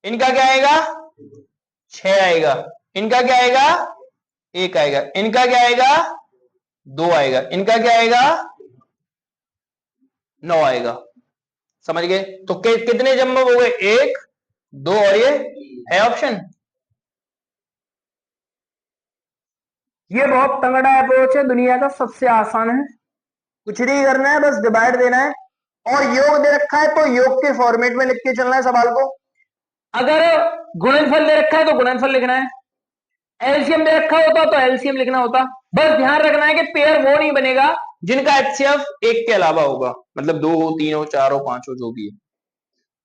इनका क्या आएगा 6 आएगा। इनका क्या आएगा 1 आएगा। इनका क्या आएगा 2 आएगा। इनका क्या आएगा 9 आएगा। समझ गए? तो कितने जम्बब हो गए 1 2 और ये है ऑप्शन। ये बहुत तगड़ा अप्रोच है दुनिया का सबसे आसान है। कुछ नहीं करना है बस डिवाइड देना है और योग दे रखा है तो योग के फॉर्मेट में लिख के चलना है सवाल को। अगर गुणनफल दे रखा है तो गुणनफल लिखना है, एलसीएम दे रखा होता तो एलसीएम लिखना होता। बस ध्यान रखना है कि पेयर वो नहीं बनेगा जिनका एचसीएफ एक के अलावा होगा, मतलब 2 हो, 3 हो, 4 हो, 5 हो, जो भी है।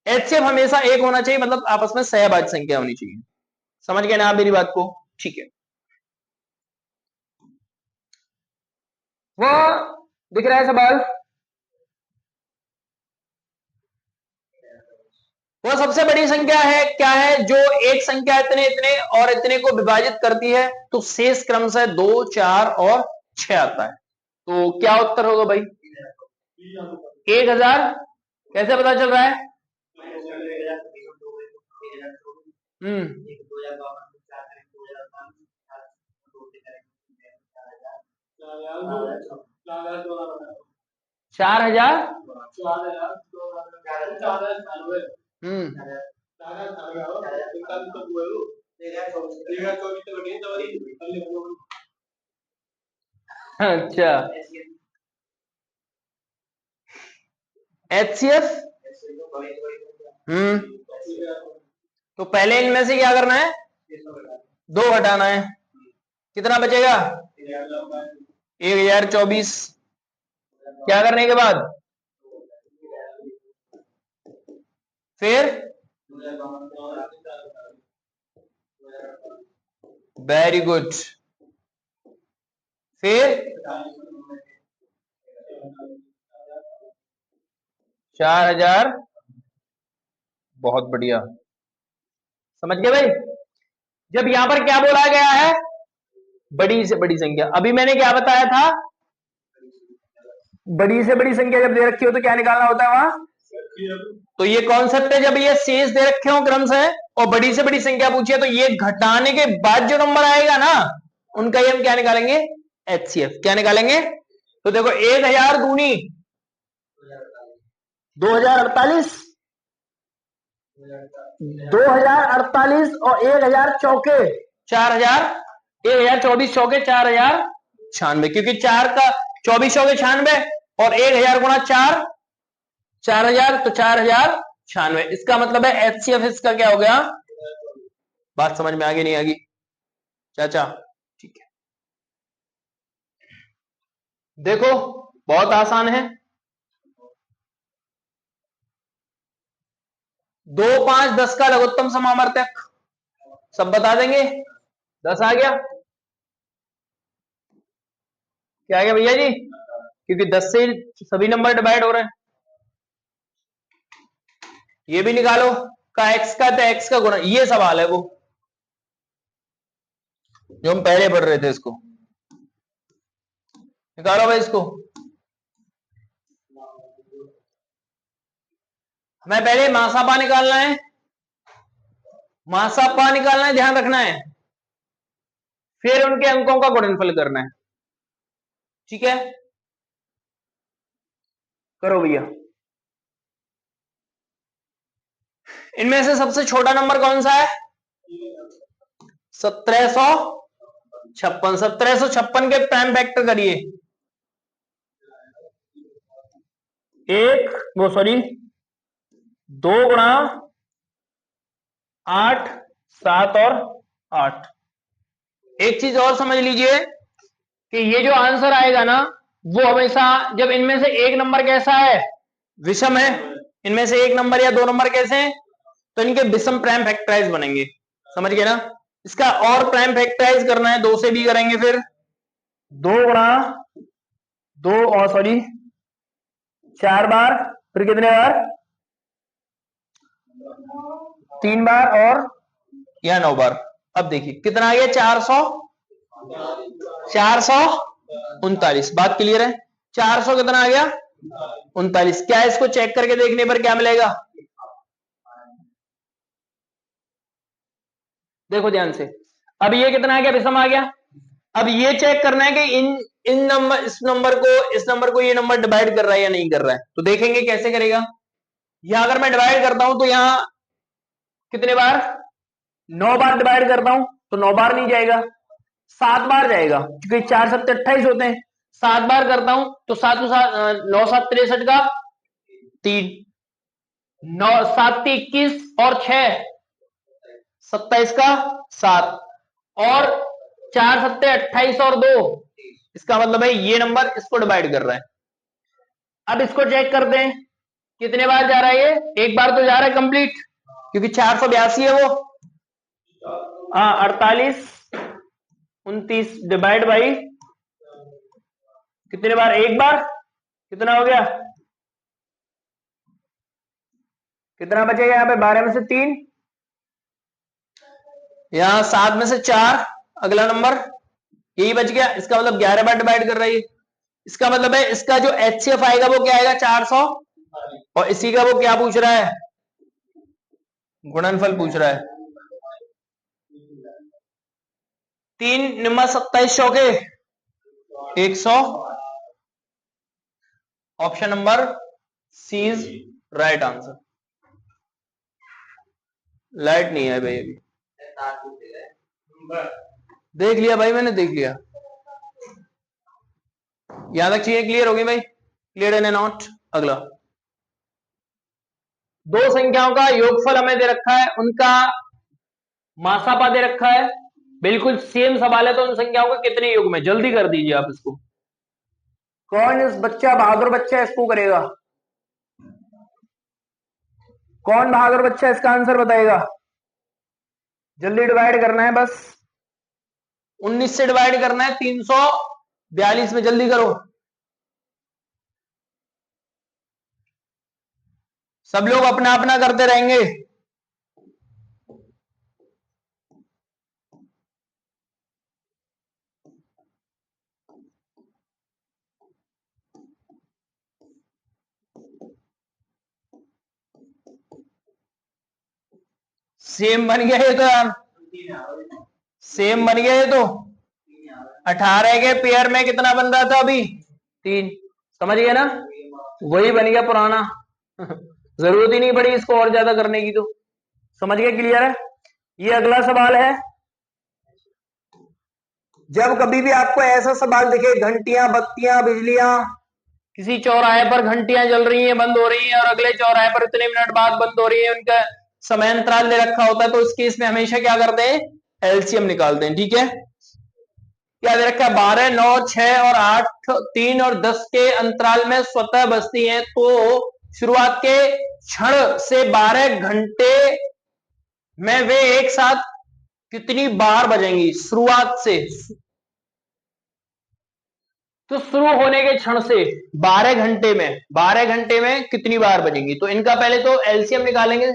एचसीएफ हमेशा एक होना चाहिए, मतलब आपस में सहभाज्य संख्या होनी चाहिए। समझ गए ना आप मेरी बात को? ठीक है, वो दिख रहा है सवाल? वो सबसे बड़ी संख्या है क्या है जो एक संख्या इतने इतने और इतने को विभाजित करती है, तो शेष क्रम से 2, 4 और 6 आता है। तो क्या उत्तर होगा भाई? 1000। कैसे पता चल रहा है? हम्म 4000। हम्म अच्छा, एचसीएफ। तो पहले इनमें से क्या करना है? 2 घटाना है। कितना बचेगा? 1024। क्या करने के बाद? फिर वेरी गुड। फिर 4000। बहुत बढ़िया, समझ गए भाई? जब यहां पर क्या बोला गया है? बड़ी से बड़ी संख्या। अभी मैंने क्या बताया था? बड़ी से बड़ी संख्या जब दे रखी हो तो क्या निकालना होता है वहां? तो ये कॉन्सेप्ट है, जब ये शेष दे रखे हो क्रम से और बड़ी से बड़ी संख्या पूछिए तो ये घटाने के बाद जो नंबर आएगा ना, उनका ही हम क्या निकालेंगे? एचसीएफ। क्या निकालेंगे? तो देखो 1000 दूनी 2048, 2048 और 1000 चौके 4000, 1024 चौके 4096, क्योंकि 4 का 24 चौके 96 और 1000 गुणा 4 4000, तो 4096। इसका मतलब है एचसीएफ इसका क्या हो गया? बात समझ में आ गई नहीं आ गई चाचा? ठीक है, देखो बहुत आसान है। 2, 5, 10 का लघुत्तम समावर्तक सब बता देंगे। 10 आ गया। क्या आ गया भैया जी? क्योंकि 10 से सभी नंबर डिवाइड हो रहे हैं। ये भी निकालो का एक्स का, तो एक्स का गुणा, ये सवाल है वो जो हम पहले पढ़ रहे थे। इसको निकालो भाई इसको। हमें पहले मासापा निकालना है, मासापा निकालना है, ध्यान रखना है। फिर उनके अंकों का गुणनफल करना है। ठीक है, करो भैया। इनमें से सबसे छोटा नंबर कौन सा है? 1756। 1756 के प्राइम फैक्टर करिए। एक वो सॉरी 2 गुणा 8, 7 और 8। एक चीज और समझ लीजिए कि ये जो आंसर आएगा ना, वो हमेशा जब इनमें से एक नंबर कैसा है? विषम है। इनमें से एक नंबर या 2 नंबर कैसे हैं? तो इनके विषम प्राइम फैक्टराइज बनेंगे। समझ गए ना? इसका और प्राइम फैक्टराइज करना है, 2 से भी करेंगे। फिर 2 गुणा 2 और सॉरी 4 बार, फिर कितने बार? 3 बार और या 9 बार। अब देखिए कितना आ गया? 439। बात क्लियर है? 400 कितना आ गया? 39। क्या इसको चेक करके देखने पर क्या मिलेगा? देखो ध्यान से। अब ये कितना आ गया? विषम आ गया। अब ये चेक करना है कि इन नंबर, इस नंबर को ये नंबर डिवाइड कर रहा है या नहीं कर रहा है। तो देखेंगे कैसे करेगा। यहां अगर मैं डिवाइड करता हूं तो यहां कितने बार? 9 बार डिवाइड करता हूं तो 9 बार नहीं जाएगा, 7 बार जाएगा, क्योंकि 4 7 28 होते हैं। 7 बार करता हूं तो 7 9 7 63 का 3, 9 7 21 और 6 27 का 7 और 4 सत्ते 28 और 2, इसका मतलब है ये नंबर इसको डिवाइड कर रहा है। अब इसको चेक करते हैं कितने बार जा रहा है, ये एक बार तो जा रहा है कंप्लीट, क्योंकि 482 है वो। हाँ 48 29 डिवाइड बाई कितने बार, एक बार, कितना हो गया, कितना बचेगा यहाँ पे, 12 में से 3, यहाँ 7 में से 4, अगला नंबर यही बच गया। इसका मतलब 11 बार डिवाइड कर रही है। इसका मतलब है इसका जो HCF आएगा वो क्या आएगा, 400, और इसी का वो क्या पूछ रहा है, गुणनफल पूछ रहा है। 3 निम्मा 27 चौके 100, option number C is right answer. Light नहीं है भाई अभी, देख लिया भाई मैंने, देख लिया। यहां तक चीजें क्लियर होगी भाई, क्लियर एंड नॉट। अगला, दो संख्याओं का योगफल हमें दे रखा है, उनका मासापा दे रखा है, बिल्कुल सेम सवाल है, तो उन संख्याओं का कितने योग में, जल्दी कर दीजिए आप इसको। कौन इस बच्चा बहादुर बच्चा इसको करेगा, कौन बहादुर बच्चा इसका आंसर बताएगा, जल्दी डिवाइड करना है बस, 19 से डिवाइड करना है 342 में, जल्दी करो। सब लोग अपना अपना करते रहेंगे। सेम बन गया ये तो यार, सेम बन गया ये तो। 18 के पेयर में कितना बन रहा था अभी, 3, समझ गए ना, वही बन गया पुराना। जरूरत ही नहीं पड़ी इसको और ज्यादा करने की, तो समझ गए, क्लियर है। ये अगला सवाल है, जब कभी भी आपको ऐसा सवाल दिखे, घंटियां बत्तियां बिजलियां, किसी चौराहे पर घंटियां जल रही हैं बंद हो रही हैं और अगले चौराहे पर इतने मिनट बाद बंद हो रही है, उनका समय अंतराल दे रखा होता है, तो इस केस में हमेशा क्या करते हैं, एलसीएम निकालते हैं। ठीक है, क्या दे रखा है, 12 9 6 और 8 3 और 10 के अंतराल में स्वतः बसती हैं, तो शुरुआत के क्षण से 12 घंटे में वे एक साथ कितनी बार बजेंगी, शुरुआत से, तो शुरू होने के क्षण से 12 घंटे में कितनी बार बजेंगी। तो इनका पहले तो एलसीएम निकालेंगे,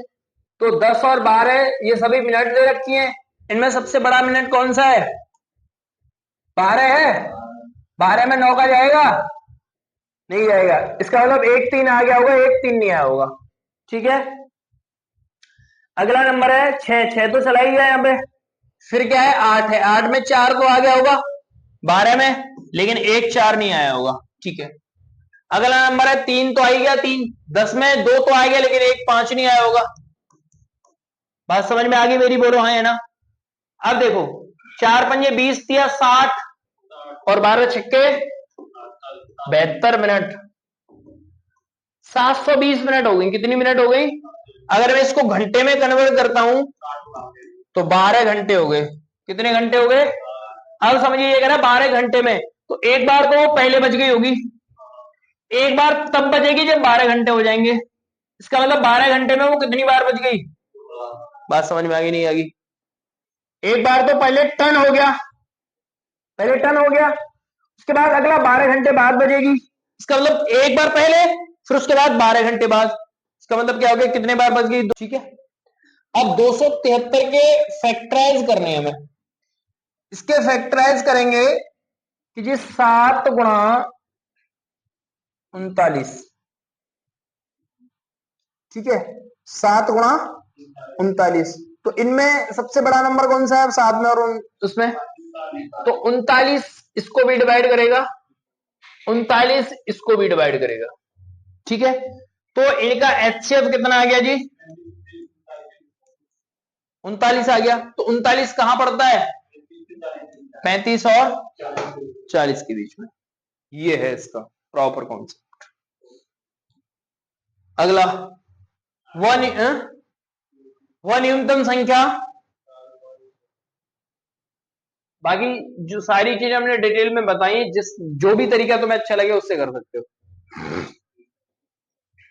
तो 10 और 12 ये सभी मिनट दे रखी हैं, इनमें सबसे बड़ा मिनट कौन सा है, 12 है, 12 में 9 का जाएगा, नहीं जाएगा, इसका मतलब 1 3 आ गया होगा, 1 3 नहीं आया होगा। ठीक है, अगला नंबर है 6, 6 तो चला ही गया यहाँ पे, फिर क्या है 8 है, 8 में 4 तो आ गया होगा 12 में, लेकिन 1 4 नहीं आया होगा। ठीक है, अगला नंबर है 3 तो आ ही गया, 3 10 में 2 तो आ गया, लेकिन 1 5 नहीं आया होगा। बात समझ में आ गई मेरी, बोलो हाँ है ना। अब देखो 4 पंजे 20 दिया 60 और 12 छक्के 72 मिनट, 720 मिनट हो गई, कितनी मिनट हो गई, अगर मैं इसको घंटे में कन्वर्ट करता हूं तो 12 घंटे हो गए, कितने घंटे हो गए, अब समझिएगा ना, 12 घंटे में, तो एक बार तो वो पहले बज गई होगी, एक बार तब बजेगी जब 12 घंटे हो जाएंगे, इसका मतलब 12 घंटे में वो कितनी बार बज गई, बात समझ में आ गई नहीं आ गई, एक बार तो पहले टर्न हो गया, पहले टर्न हो गया, उसके बाद अगला 12 घंटे बाद बजेगी, इसका मतलब एक बार पहले फिर उसके बाद 12 घंटे बाद, इसका मतलब क्या हो गया, कितने बार बज गई। ठीक है, अब 273 के फैक्टराइज करने हैं हमें, इसके फैक्टराइज करेंगे कि जी 7 गुणा 39, ठीक है, 7 गुणा 39, तो इनमें सबसे बड़ा नंबर कौन सा है, 7 में और उसमें, तो 39 इसको भी डिवाइड करेगा, 39 इसको भी डिवाइड करेगा। ठीक है, तो इनका एचसीएफ कितना आ गया जी, 39 आ गया, तो 39 कहां पड़ता है, 35 और 40 के बीच में, ये है इसका प्रॉपर कॉन्सेप्ट। अगला, वह न्यूनतम संख्या बाकी जो सारी चीजें हमने डिटेल में बताई, जिस जो भी तरीका तुम्हें अच्छा लगे उससे कर सकते हो।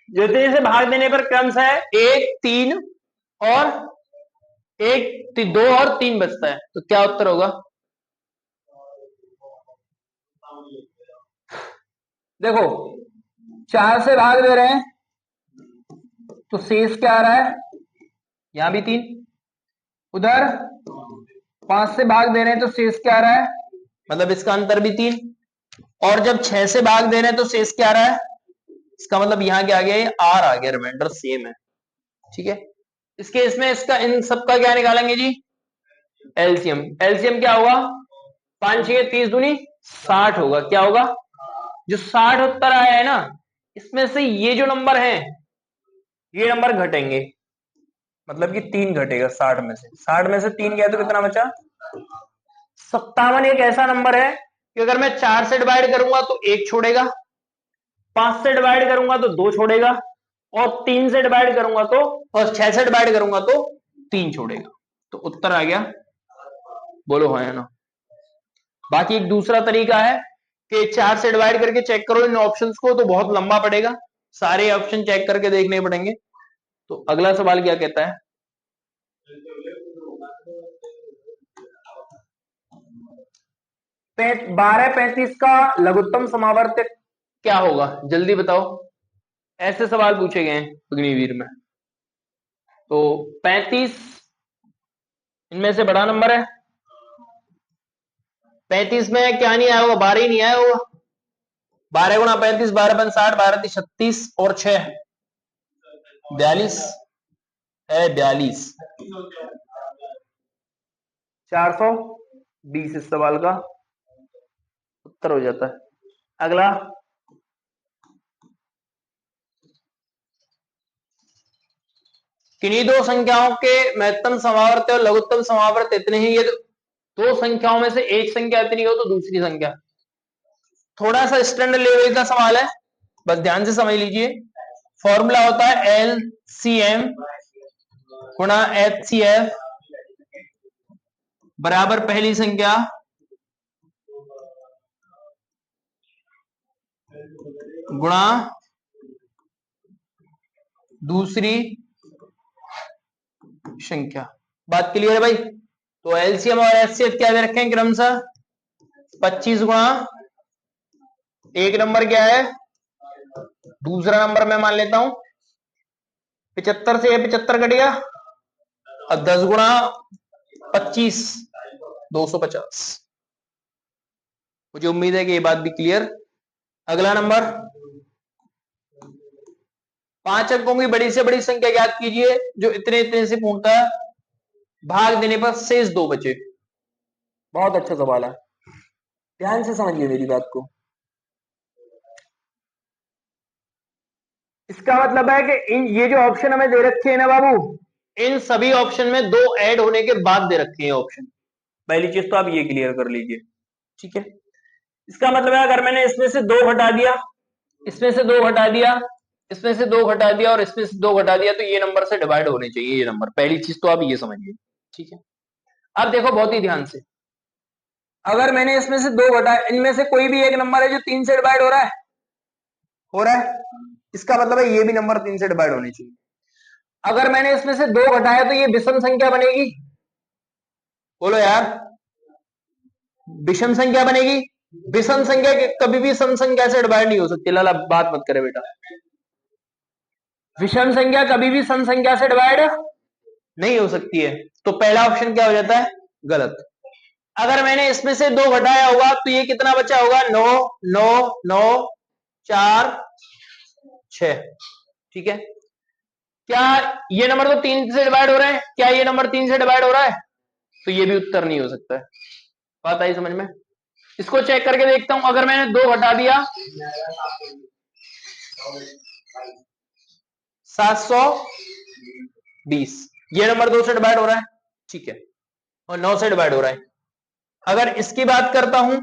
जैसे से भाग देने पर क्रमश है 1 3 और 1 2 और 3 बचता है, तो क्या उत्तर होगा? देखो 4 से भाग दे रहे हैं तो शेष क्या आ रहा है? यहां भी 3, उधर 5 से भाग दे रहे हैं तो शेष क्या आ रहा है? मतलब इसका अंतर भी 3। और जब 6 से भाग दे रहे हैं तो शेष क्या आ रहा है? इसका मतलब यहां क्या आ गया? ये आर आ गया, रिमाइंडर सेम है। ठीक है, इस केस में इसका इन सबका क्या निकालेंगे जी? एलसीएम। एलसीएम क्या होगा? 5 6 30 दूनी 60 होगा। क्या होगा? जो 60 उत्तर आया है ना, इसमें से ये जो नंबर है ये नंबर घटेंगे, मतलब कि 3 घटेगा 60 में से। 60 में से 3 गया तो कितना बचा? 57। एक ऐसा नंबर है कि अगर मैं 4 से डिवाइड करूंगा तो 1 छोड़ेगा, 5 से डिवाइड करूंगा तो 2 छोड़ेगा, और 3 से डिवाइड करूंगा तो, और 6 से डिवाइड करूंगा तो 3 छोड़ेगा। तो उत्तर आ गया, बोलो हाँ या ना। बाकी एक दूसरा तरीका है कि 4 से डिवाइड करके चेक करो इन ऑप्शंस को, तो बहुत लंबा पड़ेगा, सारे ऑप्शन चेक करके देखने पड़ेंगे। तो अगला सवाल क्या कहता है? 12 35 का लघुत्तम समावर्त क्या होगा? जल्दी बताओ, ऐसे सवाल पूछे गए हैं अग्निवीर में। तो 35 इनमें से बड़ा नंबर है। 35 में क्या नहीं आया होगा? 12 ही नहीं आया होगा। 12 गुणा 35, 12 बन 60, 12 36 और 6 42 है। 42 420 इस सवाल का उत्तर हो जाता है। अगला, किन्हीं दो संख्याओं के महत्तम समावर्त और लघुत्तम समावर्त इतने ही। ये दो संख्याओं में से एक संख्या इतनी हो तो दूसरी संख्या। थोड़ा सा स्टैंडर्ड लेवल का सवाल है, बस ध्यान से समझ लीजिए। फॉर्मूला होता है LCM गुणा HCF बराबर पहली संख्या गुणा दूसरी संख्या। बात क्लियर है भाई? तो एलसीएम और एचसीएफ क्या दे रखे हैं क्रमशः? 25 गुणा एक नंबर क्या है, दूसरा नंबर मैं मान लेता हूं 75 से 75 कट गया, और 10 गुणा 25 250। मुझे उम्मीद है कि ये बात भी क्लियर। अगला नंबर, 5 अंकों की बड़ी से बड़ी संख्या ज्ञात कीजिए जो इतने इतने से पूर्णतः भाग देने पर शेष 2 बचे। बहुत अच्छा सवाल है, ध्यान से समझिए मेरी बात को। इसका मतलब है कि ये जो ऑप्शन हमें दे रखे हैं ना बाबू, इन सभी ऑप्शन में 2 ऐड होने के बाद दे रखे हैं ऑप्शन। पहली चीज तो आप ये क्लियर कर लीजिए, ठीक है। इसका मतलब है अगर मैंने इसमें से 2 घटा दिया, इसमें से 2 घटा दिया, इसमें से 2 घटा दिया और इसमें से 2 घटा दिया, तो ये नंबर से डिवाइड होने चाहिए ये नंबर। पहली चीज तो आप ये समझिए, ठीक है। अब देखो बहुत ही ध्यान से, अगर मैंने इसमें से 2 घटाए, इनमें से कोई भी एक नंबर है जो 3 से डिवाइड हो रहा है, हो रहा है, इसका मतलब है ये भी नंबर 3 से डिवाइड होनी चाहिए। अगर मैंने इसमें से 2 घटाया तो ये विषम संख्या बनेगी। बोलो यार, विषम संख्या बनेगी। विषम संख्या कभी भी सम संख्या से डिवाइड नहीं हो सकती। लाला बात मत करे बेटा, विषम संख्या कभी भी सम संख्या से डिवाइड नहीं हो सकती है। तो पहला ऑप्शन क्या हो जाता है? गलत। अगर मैंने इसमें से 2 घटाया होगा तो ये कितना बचा होगा? 9 9 9 4 6, ठीक है। क्या ये नंबर तो 3 से डिवाइड हो रहा है? क्या ये नंबर 3 से डिवाइड हो रहा है? तो ये भी उत्तर नहीं हो सकता है। बात आई समझ में? इसको चेक करके देखता हूं। अगर मैंने 2 घटा दिया 720, ये नंबर 2 से डिवाइड हो रहा है, ठीक है, और 9 से डिवाइड हो रहा है। अगर इसकी बात करता हूं,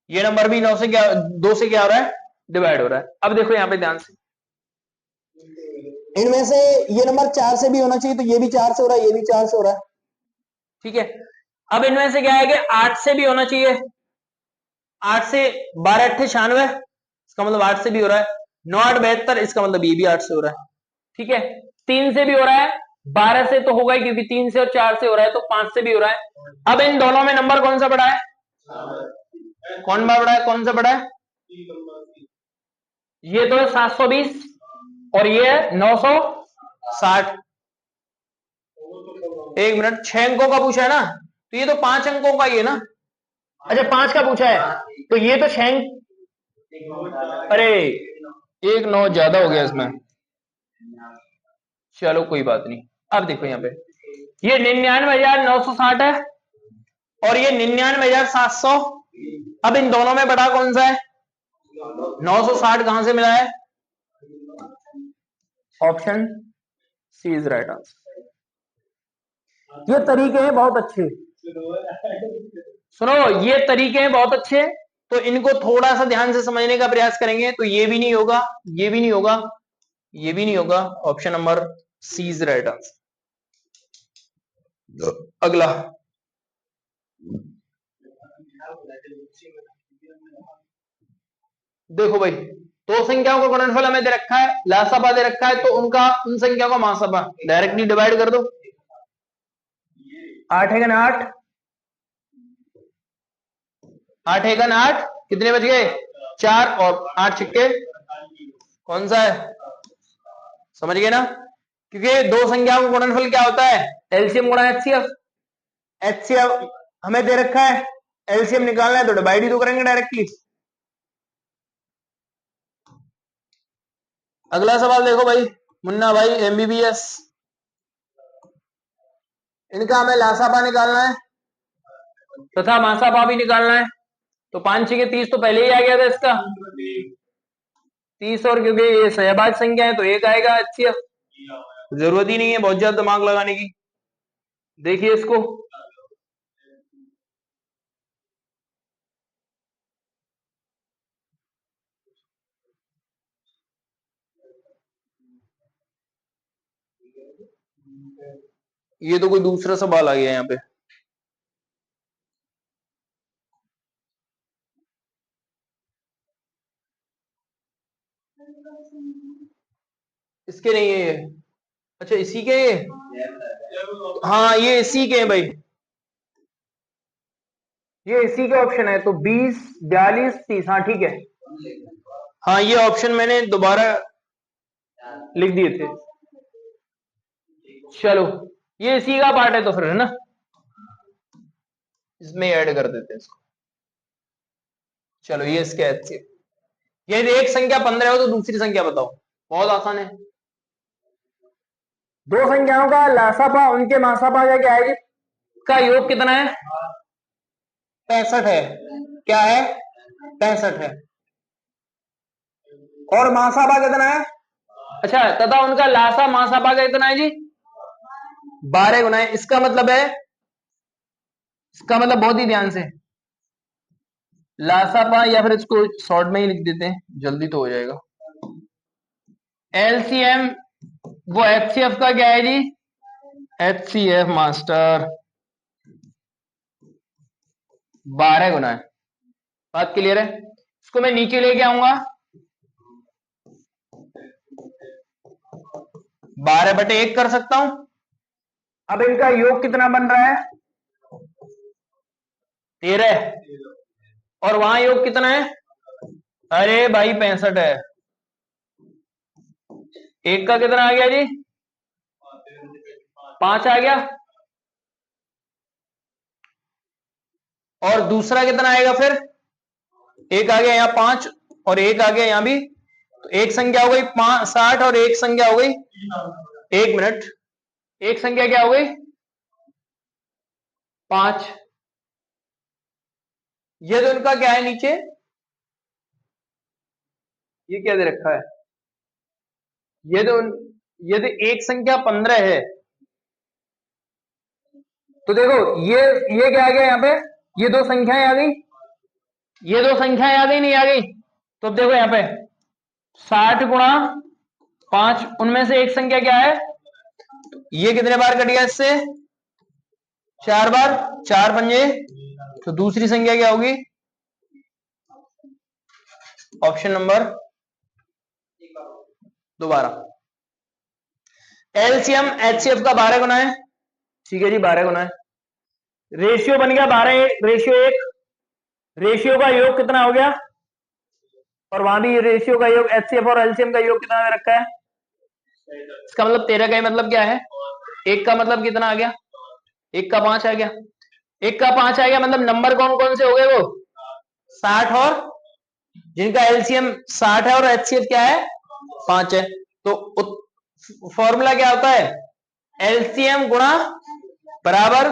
ये नंबर भी 9 से क्या, 2 से क्या हो रहा है? डिवाइड हो रहा है। अब देखो यहां पे ध्यान से, इनमें से ये नंबर 4 से भी होना चाहिए, तो ये भी 4 से हो रहा है, ये भी 4 से हो रहा है, ठीक है। अब इनमें से क्या है कि 8 से भी होना चाहिए, 8 से 12 8 96, इसका मतलब 8 से भी हो रहा है। 9 8 72, इसका मतलब ये भी 8 से हो रहा है। ठीक है, 3 से भी हो रहा है, 12 से तो होगा ही क्योंकि 3 से और 4 से हो रहा है, तो 5 से भी हो रहा है। अब इन दोनों में नंबर कौन सा बड़ा है, कौन बड़ा है, कौन सा बड़ा है? ये तो है 720 और ये है 960। एक मिनट, 6 अंकों का पूछा है ना, तो ये तो 5 अंकों का ही है ना। अच्छा 5 का पूछा है, तो ये तो 6, अरे 1 9 ज्यादा हो गया इसमें, चलो कोई बात नहीं। अब देखो यहाँ पे ये 99,960 है और ये 99,700। अब इन दोनों में बड़ा कौन सा है? 960 कहां से मिला है? Option C is right answer. ये तरीके हैं बहुत अच्छे, सुनो ये तरीके हैं बहुत अच्छे, तो इनको थोड़ा सा ध्यान से समझने का प्रयास करेंगे तो ये भी नहीं होगा, ये भी नहीं होगा, ये भी नहीं होगा। Option number C is right answer. अगला देखो भाई, दो संख्याओं का गुणनफल हमें दे रखा है, लासापा दे रखा है, तो उनका उन संख्या को महासपा डायरेक्टली डिवाइड कर दो। 8 है 8, 8 है 8, कितने बच गए? 4 और 8 छिक्के कौन सा है? समझ गए ना, क्योंकि दो संख्याओं का गुणनफल क्या होता है? एलसीएम गुणा एचसीएफ। एचसीएफ हमें दे रखा है, एलसीएम निकालना है तो डिवाइड ही तो करेंगे डायरेक्टली। अगला सवाल देखो भाई, मुन्ना भाई एमबीबीएस, इनका हमें लासापा निकालना है तथा मासापा भी निकालना है। तो 5 6 30 तो पहले ही आ गया था इसका 30, और क्योंकि ये सहभाज्य संख्या है तो एक आएगा एचसीएफ, जरूरत ही नहीं है बहुत ज्यादा दिमाग लगाने की। देखिए इसको, ये तो कोई दूसरा सवाल आ गया यहाँ पे। इसके नहीं है ये, अच्छा इसी के ये, हाँ ये इसी के हैं भाई, ये इसी के ऑप्शन है, तो 20 42 30, हाँ ठीक है। हाँ ये ऑप्शन मैंने दोबारा लिख दिए थे। चलो ये इसी का पार्ट है तो फिर है ना, इसमें ऐड कर देते हैं इसको। चलो ये इसके एचसीएफ, यदि एक संख्या 15 हो तो दूसरी संख्या बताओ। बहुत आसान है, दो संख्याओं का लासापा उनके मासापा का क्या है, का योग कितना है? 65 है। क्या है? 65 है। और मासापा कितना है? अच्छा, तथा उनका लासा मासापा का कितना है जी? 12 गुना है। इसका मतलब है, इसका मतलब बहुत ही ध्यान से, लासापा, या फिर इसको शॉर्ट में ही लिख देते हैं जल्दी तो हो जाएगा। एलसीएम वो एचसीएफ का क्या है जी? एचसीएफ मास्टर 12 गुना है। बात क्लियर है? इसको मैं नीचे लेके आऊंगा, 12/1 कर सकता हूं। अब इनका योग कितना बन रहा है? 13। और वहां योग कितना है? अरे भाई 65 है। एक का कितना आ गया जी? 5 आ गया। और दूसरा कितना आएगा फिर? एक आ गया यहाँ 5 और एक आ गया यहाँ भी, तो एक संख्या हो गई 60 और एक संख्या हो गई, एक मिनट, एक संख्या क्या हो गई? 5। ये तो इनका क्या है नीचे, ये क्या दे रखा है? ये तो, यदि एक संख्या 15 है तो देखो ये क्या आ गया यहाँ पे? ये दो संख्याएं आ गई, ये दो संख्याएं आ गई नहीं आ गई? तो अब देखो यहाँ पे 60 गुणा 5, उनमें से एक संख्या क्या है? ये कितने बार कट गया इससे? 4 बार 4 पंजे, तो दूसरी संख्या क्या होगी? ऑप्शन नंबर दोबारा एलसीएम एचसीएफ का 12 गुना है। ठीक है जी, 12 गुना है। रेशियो बन गया 12 रेशियो 1, रेशियो का योग कितना हो गया? और वहां भी रेशियो का योग एचसीएफ और एलसीएम का योग कितना रखा है? इसका मतलब 13 का मतलब क्या है? 1 का मतलब कितना आ गया? 1 का 5 आ गया। 1 का 5 आ गया, मतलब नंबर कौन कौन से हो गए? वो 60 और जिनका एलसीएम 60 है और एचसीएफ क्या है? 5 है। तो फॉर्मूला क्या होता है? एलसीएम गुणा बराबर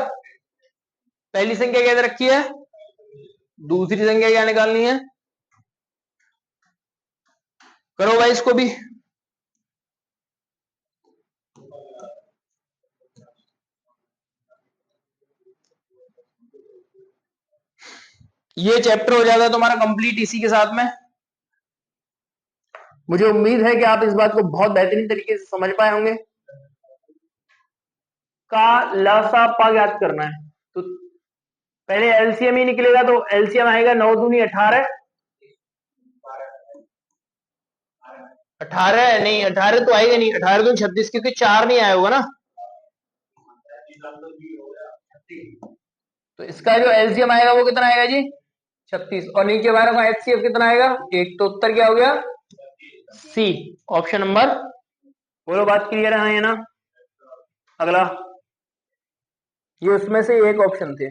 पहली संख्या क्या दे रखी है, दूसरी संख्या क्या निकालनी है? करो भाई इसको भी। ये चैप्टर हो जाता है तुम्हारा कंप्लीट इसी के साथ में। मुझे उम्मीद है कि आप इस बात को बहुत बेहतरीन तरीके से समझ पाए होंगे। का लसा पा याद करना है, तो पहले एलसीएम ही निकलेगा, तो एलसीएम आएगा 9 दूनी 18, 18 नहीं, 18 तो आएगा नहीं, 18 दूनी 36, क्योंकि 4 नहीं आया होगा ना। तो इसका जो एलसीएम आएगा वो कितना आएगा जी? 36। और नीचे वालों का एचसीएफ कितना आएगा? 1। तो उत्तर क्या हो गया? सी, ऑप्शन नंबर। बोलो बात क्लियर है ना? अगला, ये उसमें से एक ऑप्शन थे।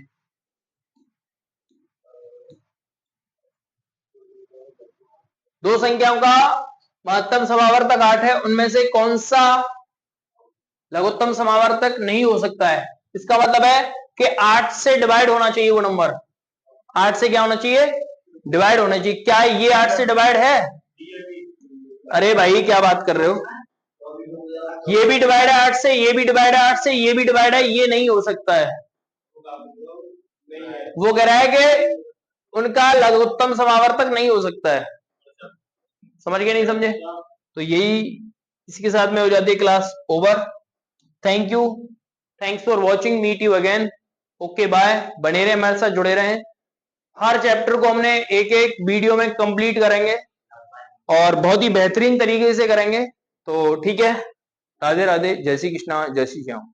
दो संख्याओं का महत्तम समावर्तक 8 है, उनमें से कौन सा लघुत्तम समावर्तक नहीं हो सकता है? इसका मतलब है कि 8 से डिवाइड होना चाहिए वो नंबर। 8 से क्या होना चाहिए? डिवाइड होना चाहिए। क्या ये 8 से डिवाइड है? अरे भाई क्या बात कर रहे हो? ये भी डिवाइड है 8 से, ये भी डिवाइड है 8 से, ये भी डिवाइड है, ये नहीं हो सकता है। वो कह रहा है कि उनका लघुत्तम समावर्तक नहीं हो सकता है। समझ गए नहीं समझे? तो यही इसके साथ में हो जाती है class over. Thank you, thanks for watching, meet you again. Okay bye, बने रहे हमारे साथ, जुड़े रहें। हर चैप्टर को हमने एक एक वीडियो में कंप्लीट करेंगे और बहुत ही बेहतरीन तरीके से करेंगे। तो ठीक है, राधे राधे, जय श्री कृष्णा, जय श्री श्याम।